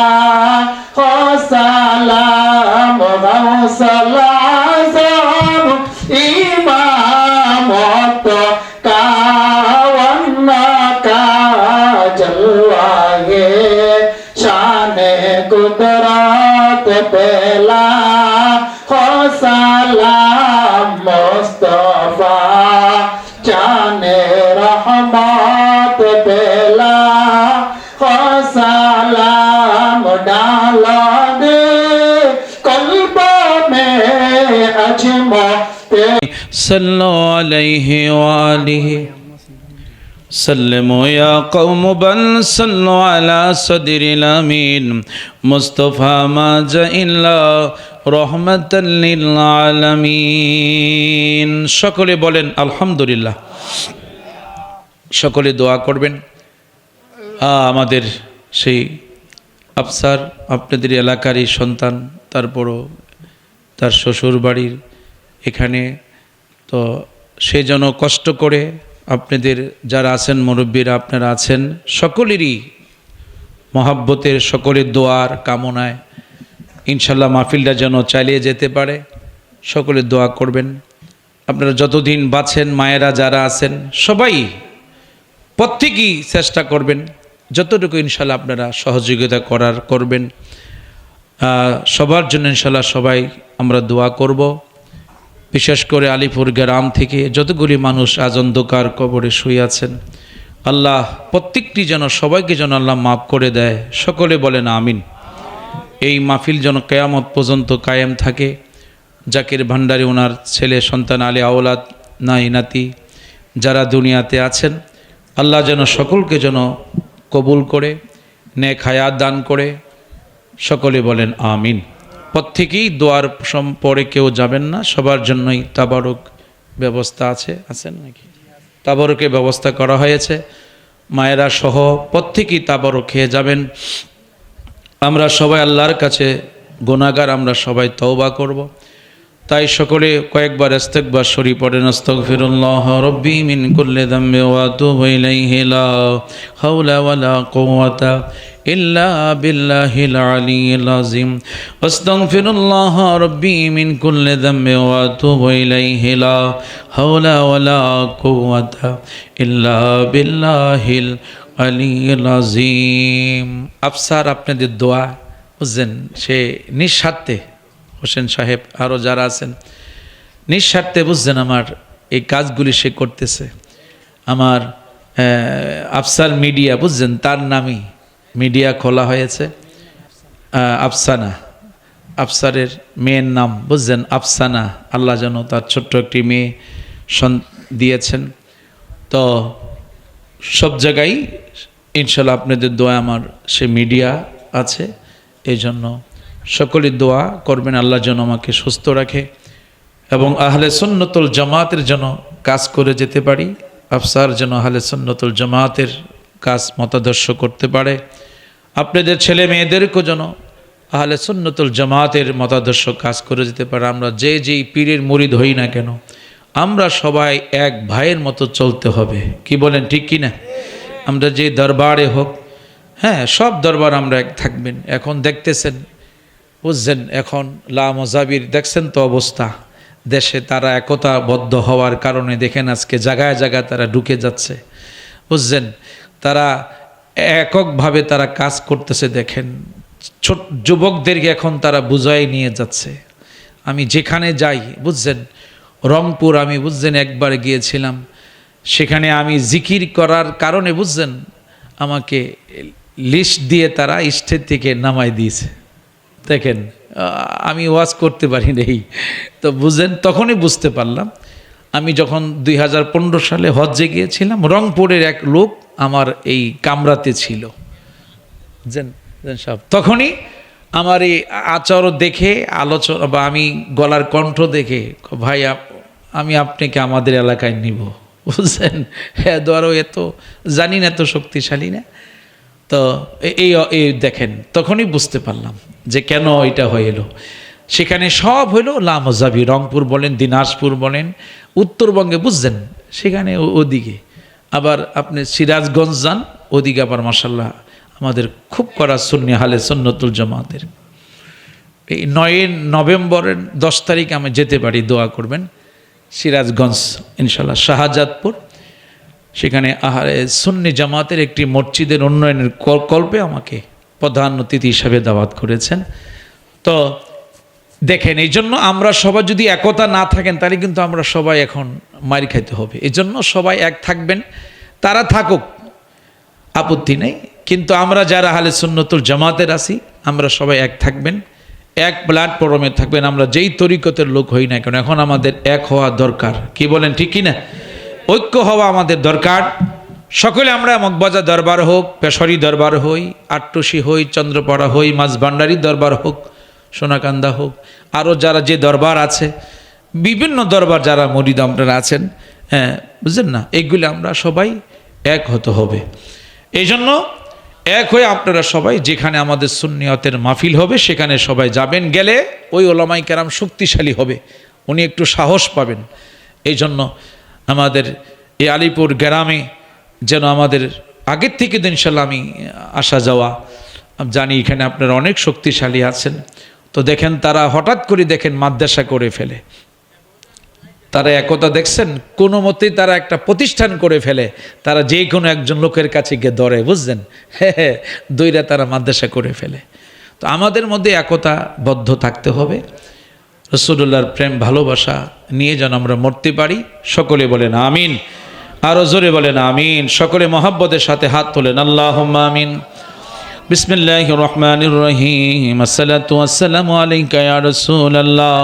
हो सलाम गौसल आज़म इमाम तो कावन का जलवाए शान कुदरत बेला हो सलाम मुस्तफा जाने रहमत बेला हो सलाम डालोगे कल्ब में अजमते सल्लु अलैहि वालिहि सल्लमो या कौम बल सल्लु अला सदरिल अमीन मुस्तफा मा जाइल्ला रहमताल लिल आलामीन। সকলে বলেন আলহামদুলিল্লাহ। সকলে দোয়া করবেন। আমাদের সেই আফসার আপনাদের এলাকারই সন্তান, তারপরও তার শ্বশুর বাড়ির এখানে, তো সে যেন কষ্ট করে আপনাদের যারা আছেন মুরব্বীরা আপনারা আছেন সকলেরই মহাব্বতের, সকলের দোয়ার কামনায় ইনশাল্লাহ মাহফিলটা যেন চালিয়ে যেতে পারে। সকলে দোয়া করবেন। আপনারা যতদিন বাঁচেন, মায়েরা যারা আছেন সবাই প্রত্যেকেই চেষ্টা করবেন যতটুকু ইনশাল্লাহ আপনারা সহযোগিতা করবেন। সবার জন্য ইনশাল্লাহ সবাই আমরা দোয়া করব। বিশেষ করে আলিপুর গ্রাম থেকে যতগুলি মানুষ আজ অন্ধকার কবরে শুয়ে আছেন, আল্লাহ প্রত্যেকটি যেন সবাইকে যেন আল্লাহ মাফ করে দেয়। সকলে বলেন আমিন। এই মাহফিল যেন কিয়ামত পর্যন্ত কায়েম থাকে। জাকির ভান্ডারী ওনার ছেলে সন্তান আলী আওলাদ নাই নাতি যারা দুনিয়াতে আছেন, আল্লাহ যেন সকলকে যেন কবুল করে নেক হায়াত দান করে। সকলে বলেন আমিন। প্রত্যেকেই দোয়ার পরে কেউ যাবেন না, সবার জন্যই তাবারক ব্যবস্থা আছেন নাকি? তাবারকের ব্যবস্থা করা হয়েছে। মায়েরা সহ প্রত্যেকেই তাবারক খেয়ে যাবেন। আমরা সবাই আল্লাহর কাছে গুনাহগার, আমরা সবাই তওবা করব। তাই সকলে কয়েকবার ইস্তিগফার শরীফ পড়েন। আস্তাগফিরুল্লাহ রাব্বি মিন কুল্লি যামবি ওয়া আতুবু ইলাইহি লা হাওলা ওয়ালা কুওয়াতা ইল্লা বিল্লাহিল আলিয়্যিল আযীম। আস্তাগফিরুল্লাহ রাব্বি মিন কুল্লি যামবি ওয়া আতুবু ইলাইহি লা হাওলা ওয়ালা কুওয়াতা ইল্লা বিল্লাহিল আলিয়্যিল আযীম। আফসার আপনাদের দোয়া বুঝছেন, সে নিঃস্বার্থে, হোসেন সাহেব আরও যারা আছেন নিঃস্বার্থে বুঝছেন আমার এই কাজগুলি সে করতেছে। আমার আফসার মিডিয়া বুঝছেন, তার নামই মিডিয়া খোলা হয়েছে। আফসানা, আফসারের মেয়ের নাম বুঝছেন আফসানা। আল্লাহ যেন তার ছোট্ট একটি মেয়ে দিয়েছেন। তো সব জায়গায় ইনশাল্লাহ আপনাদের দোয়া আমার সে মিডিয়া আছে। এই জন্য সকলে দোয়া করবেন আল্লাহ যেন আমাকে সুস্থ রাখে এবং আহলে সুন্নতুল জামাতের জন্য কাজ করে যেতে পারি। আফসার যেন আহলে সুন্নতুল জামাতের কাজ মতাদর্শ করতে পারে। আপনাদের ছেলে মেয়েদেরকেও যেন আহলে সুন্নতুল জামাতের মতাদর্শ কাজ করে যেতে পারে। আমরা যেই পীরের মুরিদ হই না কেন, আমরা সবাই এক ভাইয়ের মতো চলতে হবে। কি বলেন, ঠিক কি না? আমরা যে দরবারে হোক, হ্যাঁ সব দরবার আমরা এক থাকবেন। এখন দেখতেছেন বুঝছেন, এখন লা মজাবির দেখছেন তো অবস্থা দেশে, তারা একতাবদ্ধ হওয়ার কারণে দেখেন আজকে জায়গায় জায়গায় তারা ঢুকে যাচ্ছে বুঝছেন। তারা এককভাবে তারা কাজ করতেছে। দেখেন ছোট যুবকদেরকে এখন তারা বুঝাই নিয়ে যাচ্ছে। আমি যেখানে যাই বুঝছেন, রংপুর আমি বুঝছেন একবার গিয়েছিলাম, সেখানে আমি জিকির করার কারণে বুঝছেন আমাকে লিস্ট দিয়ে তারা স্টেজ থেকে নামাই দিয়েছে। দেখেন আমি ওয়াজ করতে পারি নেই, তো বুঝেন তখনই বুঝতে পারলাম। আমি যখন 2015 সালে হজ্জে গিয়েছিলাম, রংপুরের এক লোক আমার এই কামরাতে ছিল সব, তখনই আমার এই আচরণ দেখে, আলোচনা বা আমি গলার কণ্ঠ দেখে, ভাই আমি আপনাকে আমাদের এলাকায় নিব বুঝছেন। হ্যাঁ দ্বারও এত জানি না, এত শক্তিশালী না। তো এই দেখেন তখনই বুঝতে পারলাম যে কেন এটা হয়ে এলো। সেখানে সব হইল লা মজাবি, রংপুর বলেন, দিনাজপুর বলেন, উত্তরবঙ্গে বুঝছেন সেখানে ওদিকে। আবার আপনি সিরাজগঞ্জ যান, ওদিকে আবার মাশাল্লাহ আমাদের খুব করা সুন্নি আহলে সুন্নতুল জামাতের। এই 9 নভেম্বরের 10 তারিখ আমি যেতে পারি, দোয়া করবেন। সিরাজগঞ্জ ইনশাল্লাহ শাহজাদপুর, সেখানে আহলে সুন্নি জামাতের একটি মসজিদের উন্নয়নের কল্পে আমাকে প্রধান অতিথি হিসাবে দাওয়াত করেছেন। তো দেখেন এই জন্য আমরা সবাই যদি একতা না থাকেন তাহলে কিন্তু আমরা সবাই এখন মারি খাইতে হবে। এই জন্য সবাই এক থাকবেন, তারা থাকুক আপত্তি নেই, কিন্তু আমরা যারা আহলে সুন্নতুল জামাতের আছি আমরা সবাই এক থাকবেন, এক প্ল্যাটফর্মে থাকবেন। আমরা যেই তরিকতের লোক হই না কেন, এখন আমাদের এক হওয়া দরকার। কি বলেন, ঠিক কি না? ঐক্য হওয়া আমাদের দরকার। সকলে আমরা মগবাজার দরবার হোক, পেশরি দরবার হই, আট্টুসি হই, চন্দ্রপাড়া হই, মাঝভান্ডারি দরবার হোক, সোনাকান্দা হোক, আরও যারা যে দরবার আছে, বিভিন্ন দরবার যারা মরিদ আপনারা আছেন, হ্যাঁ বুঝলেন না, এইগুলি আমরা সবাই এক হতে হবে। এই জন্য এক হয়ে আপনারা সবাই যেখানে আমাদের সুন্নিয়তের মাহফিল হবে সেখানে সবাই যাবেন। গেলে ওই ওলামাই কেরাম শক্তিশালী হবে, উনি একটু সাহস পাবেন। এই জন্য আমাদের এই আলিপুর গ্রামে যেন আমাদের আগের থেকে তো ইনশাল্লাহ আমি আসা যাওয়া জানি, এখানে আপনারা অনেক শক্তিশালী আছেন। তো দেখেন তারা হঠাৎ করে দেখেন মাদ্রাসা করে ফেলে, তারা একতা দেখছেন, কোনো মতেই তারা একটা প্রতিষ্ঠান করে ফেলে, তারা যে কোনো একজন লোকের কাছে গিয়ে ধরে, বুঝলেন, হ্যাঁ দইরা তারা মাদ্রাসা করে ফেলে। তো আমাদের মধ্যে একতাবদ্ধ থাকতে হবে, রাসূলুল্লাহর প্রেম ভালোবাসা নিয়ে যেন আমরা মরতে পারি। সকলে বলেন আমিন, আরো জোরে বলেন আমিন। সকলে মহব্বতের সাথে হাত তোলেন, আল্লাহুম্মা আমিন। বিসমিল্লাহির রহমানির রহিম। আসসালাতু ওয়াসসালামু আলাইকা ইয়া রাসূলুল্লাহ,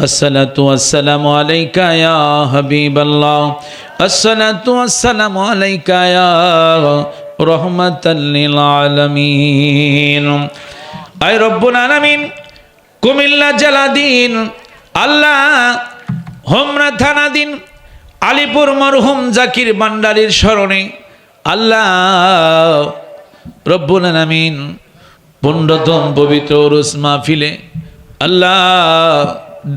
আসসালাতু ওয়াসসালামু আলাইকা ইয়া হাবিবাল্লাহ, আসসালাতু ওয়াসসালামু আলাইকা ইয়া রাহমাতাল লিল আলামিন। আয় রব্বুল আলামিন, কুমিল্লা জেলাধীন আল্লাহ হোমনা থানাধীন আলিপুর মরহুম জাকির ভান্ডারীর স্মরণে আল্লাহ রব্বুল আলামিন পুণ্যতম পবিত্র উরুস মাহফিলে আল্লাহ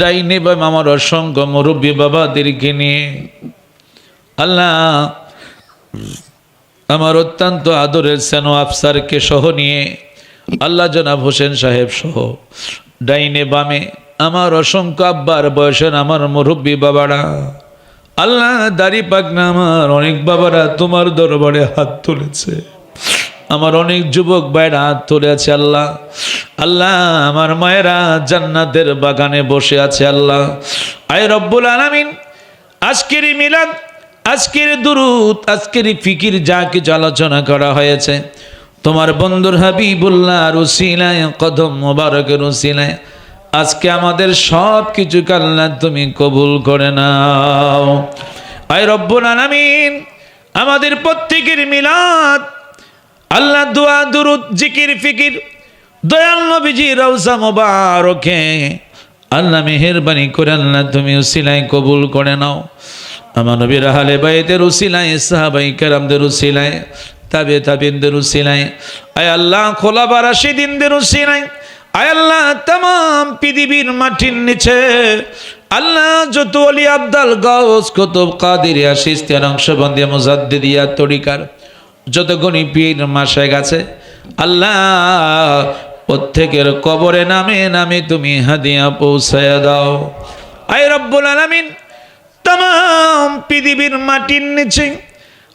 ডাইনে বাম আমার অসংখ্য মুরব্বী বাবাদেরকে নিয়ে আল্লাহ আমার অত্যন্ত আদরের সেনো আফসারকে সহ নিয়ে আল্লাহ জনাব হোসেন সাহেব সহ ডাইনে বামে আমার অসংখ্য আব্বার বয়সের আমার মুরব্বী বাবারা, আল্লাহ দাড়ি পাকনা আমার অনেক বাবারা তোমার দরবারে হাত তুলেছে, আমার অনেক যুবক ভাইরা হাত তুলে আছে আল্লাহ। আল্লাহ আমার মায়েরা জান্নাতের বাগানে বসে আছে আল্লাহ। আয় রব্বুল আলামিন, আজকের মিলাদ, আজকের দুরুদ, আজকের ফিকির যা কিছু আলোচনা করা হয়েছে তোমার বন্ধুর হাবিবুল্লাহর উসিলায়, কদম মোবারকের উসিলায় আজকে আমাদের সব কিছু আল্লাহ তুমি কবুল করে নাও। আয় রব্বুল আলামিন, আমাদের প্রত্যেকের মিলাদ আল্লাহ দোয়া দুরুদ জিকির ফিকির দয়াল নবীজি রওজা মোবারকে আল্লাহ মেহেরবানি করে আল্লাহ তুমি উসিলায় কবুল করে নাও। আমার নবীর আহলে বাইতের উসিলায়, সাহাবায়ে কেরামদের উসিলায়, তাবেঈনদের উসিলায়, আয় আল্লাহ খোলাফায়ে রাশিদিনদের উসিলায়, আয় আল্লাহ तमाम পৃথিবীর মাটির নিচে আল্লাহ যত ওলি আব্দাল গাউস কুতুব কাদেরিয়া চিশতিয়া নকশবন্দিয়া মুজাদ্দিদিয়া তরিকার যত গণী পীর মাশায়েখ আছে আল্লাহ প্রত্যেকের কবরে নামে নামে তুমি হাদিয়া পৌঁছায়া দাও। আয় রব্বুল আলামিন, तमाम পৃথিবীর মাটির নিচে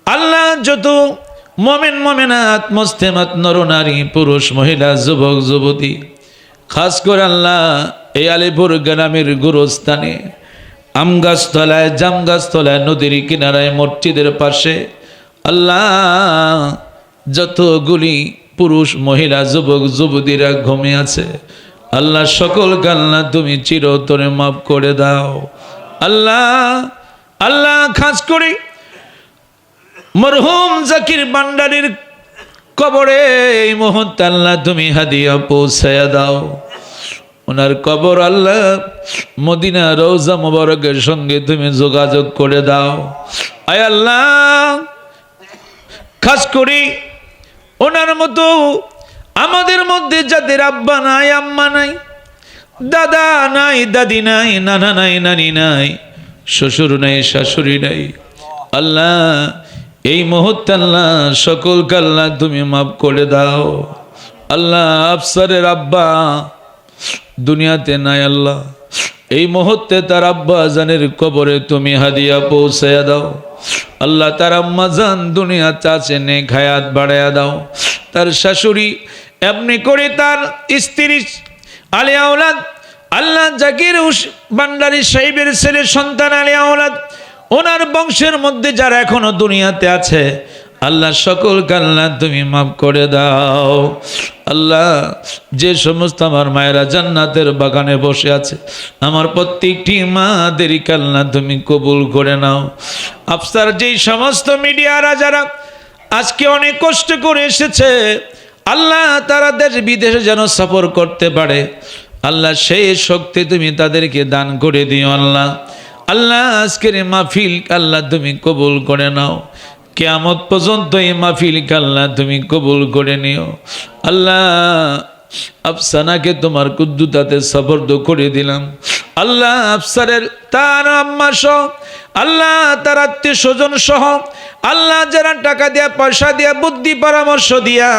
আল্লাহ যত মোমেন মোমেনাত মুসলিমাত নর নারী পুরুষ মহিলা যুবক যুবতী, খাস করে আল্লাহ এই আলিপুর গ্রামের গুরুস্থানে আমগাছতলায় জামগাছতলায় নদীর কিনারায় মসজিদের পাশে আল্লাহ যতগুলি পুরুষ মহিলা যুবক যুবতীরা ঘুমিয়ে আছে আল্লাহ সকল আল্লাহ তুমি চিরতরে মাফ করে দাও আল্লাহ। আল্লাহ খাস করে মরহুম জাকির ভান্ডারীর কবরে এই মুহূর্তে আল্লাহ তুমি হাদিয়া পৌঁছায়া দাও। ওনার কবর আল্লাহ মদিনা রওজা মুবারকের সঙ্গে তুমি যোগাযোগ করে দাও। আয় আল্লাহ, খাস করে ওনার মতো আমাদের মধ্যে যাদের আব্বা নাই, আম্মা নাই, দাদা নাই, দাদি নাই, নানা নাই, নানি নাই, শ্বশুর নাই, শাশুড়ি নাই, আল্লাহ এই মুহূর্তে আল্লাহ সকলকে আল্লাহ তুমি মাফ করে দাও। আল্লাহ আফসারের আব্বা দুনিয়াতে নাই আল্লাহ, এই মুহূর্তে তার আব্বা জানের কবরে তুমি হাদিয়া পৌঁছায়া দাও। আল্লাহ তার আম্মা জান দুনিয়াতে আছে নে হায়াত বাড়ায়া দাও। তার শাশুড়ি এমনি করে তার স্ত্রী আলিয়া আওলাদ আল্লাহ জাকির ভান্ডারী সাহেবের ছেলে সন্তান আলিয়া আওলাদ ওনার বংশের মধ্যে যারা এখনো দুনিয়াতে আছে আল্লাহ সকলকে আল্লাহ তুমি মাফ করে দাও। আল্লাহ যে সমস্ত আমার মায়েরা জান্নাতের বাগানে বসে আছে আমার প্রত্যেকটি মাদেরকে আল্লাহ তুমি কবুল করে নাও। আফসার যেই সমস্ত মিডিয়ারা যারা আজকে অনেক কষ্ট করে এসেছে আল্লাহ তারা দেশ বিদেশে যেন সফর করতে পারে আল্লাহ সেই শক্তি তুমি তাদেরকে দান করে দিও আল্লাহ। আল্লাহ আজকের এই মাহফিল আল্লাহ তুমি কবুল করে নাও, কিয়ামত পর্যন্ত এই মাহফিল আল্লাহ তুমি কবুল করে নিও আল্লাহ। আফসানাকে তোমার কুদ্দুতাতে সফরদ করে দিলাম আল্লাহ। আফসারের তার আম্মা সহ আল্লাহ তার আত্মীয় স্বজন সহ আল্লাহ যারা টাকা দিয়া পয়সা দিয়া বুদ্ধি পরামর্শ দিয়া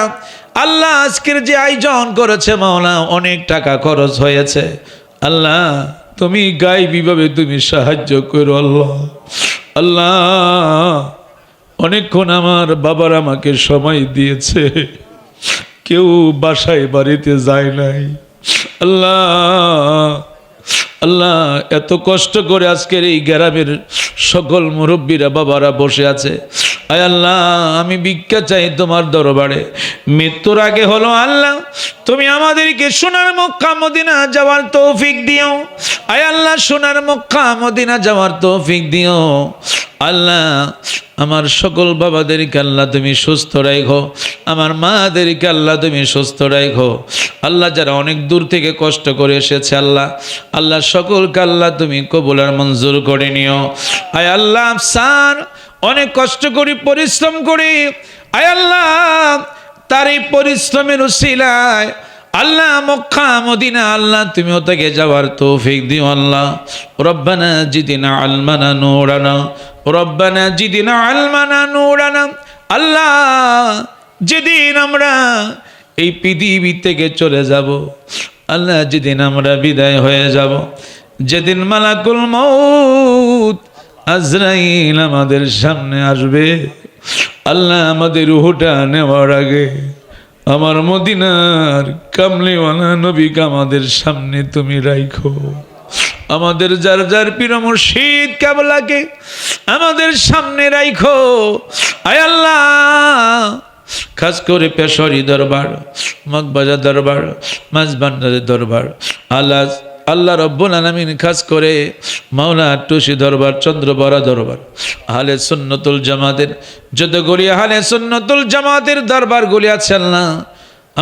আল্লাহ আজকের যে আয়োজন করেছে মাওলা অনেক টাকা খরচ হয়েছে আল্লাহ তুমি গায়বীভাবে তুমি সাহায্য করো আল্লাহ। আল্লাহ অনেকক্ষণ আমার বাবার আমাকে সময় দিয়েছে, কেউ বাসায় বাড়িতে যায় নাই আল্লাহ। আল্লাহ এত কষ্ট করে আজকের এই গ্রামের সকল মুরব্বীরা বাবারা বসে আছে, আয় আল্লাহ আমি ভিক্ষা চাই তোমার দরবারে। মৃত্যুর আগে হলো আল্লাহ তুমি আমাদেরকে সোনার মক্কা মদিনা যাওয়ার তৌফিক দিও, আয় আল্লাহ সোনার মক্কা মদিনা যাওয়ার তৌফিক দিও আল্লাহ। আমার সকল বাবাদেরকে আল্লাহ তুমি সুস্থ রাখো, আমার মাদেরকে আল্লাহ তুমি সুস্থ রাখো আল্লাহ। যারা অনেক দূর থেকে কষ্ট করে এসেছে আল্লাহ আল্লাহ সকলকে আল্লাহ তুমি কবুল আর মঞ্জুর করে নিও। আয় আল্লাহ আফসার অনেক কষ্ট করি পরিশ্রম করি, আয় আল্লাহ তার এই পরিশ্রমের উসিলায় আল্লাহ মক্কা মদিনা আল্লাহ তুমি ওটাকে যাওয়ার তৌফিক দিও আল্লাহ। রব্বানা জিদিনা আলমানা নূরানা, রব্বানা জিদিনা আলমানা নূরানা। আল্লাহ যেদিন আমরা এই পৃথিবী থেকে চলে যাব আল্লাহ, যেদিন আমরা বিদায় হয়ে যাব, যেদিন মালাকুল মউত আজরাইল আমাদের সামনে আসবে আল্লাহ, আমাদের রূহটা নেওয়ার আগে আমার মদিনার কামলিওয়ালা নবীকে আমাদের সামনে তুমি রাখো। আমাদের যার যার পীর মুর্শিদ কেবলাকে আমাদের সামনে রাখো আয় আল্লাহ। খাস করে পেশরি দরবার, মগবাজার দরবার, মাঝবান্ডারের দরবার আল্লাহ আল্লাহ রব্বুল আলামিন খাস করে মাওলা টুসি দরবার, চন্দ্রবরা দরবার, আহলে সুন্নতুল জামাতের যতগুলি আহলে সুন্নতুল জামাতের দরবারগুলি আছে আল্লাহ,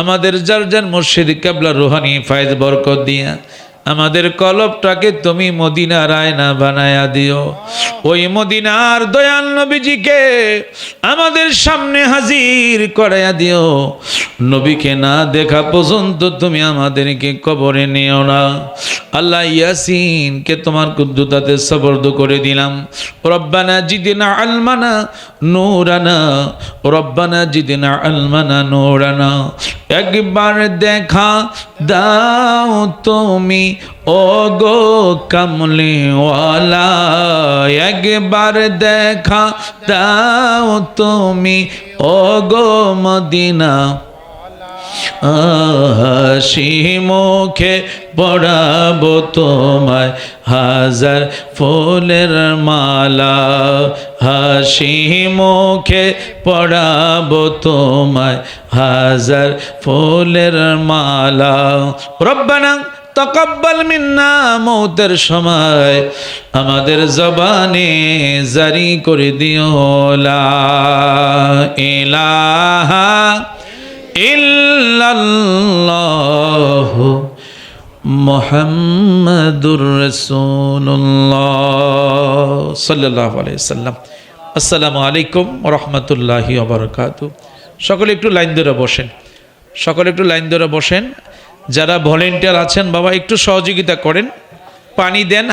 আমাদের যার যার মুর্শিদ কেবলা রুহানি ফায়েজ বরকত দিয়া আমাদের কলবটাকে তুমি মদিনার আয়না বানায়া দিও। ওই মদিনার দয়াল নবীজিকে আমাদের সামনে হাজির করাইয়া দিও। নবীকে না দেখা পর্যন্ত তুমি আমাদেরকে কবরে নিও না আল্লাহ। ইয়াসিনকে তোমার কুদ্দুতাতে সবর্দ করে দিলাম। রব্বানা জিদনা আলমানা নূরানা, রব্বানা জিদনা আলমানা নূরানা। একবার দেখা দাও তুমি ও গো কামলিওয়ালা, একবার দেখা দাও তুমি ও গো মদিনা। হাসি মুখে পড়াবো তোমায় হাজার ফুলের মালা, হাসি মুখে পড়াবো তোমায় হাজার ফুলের মালা। রব্বানা তাকাব্বাল মিন্না, মৌতের সময় আমাদের জবানে জারি করে দিও লা ইলাহা ইল্লাল্লাহু মুহাম্মাদুর রাসূলুল্লাহ সাল্লাল্লাহু আলাইহি সাল্লাম। আসসালামু আলাইকুম ওয়া রাহমাতুল্লাহি ওয়া বারাকাতুহু। সকলে একটু লাইন ধরে বসেন, সকলে একটু লাইন ধরে বসেন। যারা ভলেন্টিয়ার আছেন বাবা একটু সহযোগিতা করেন, পানি দেন।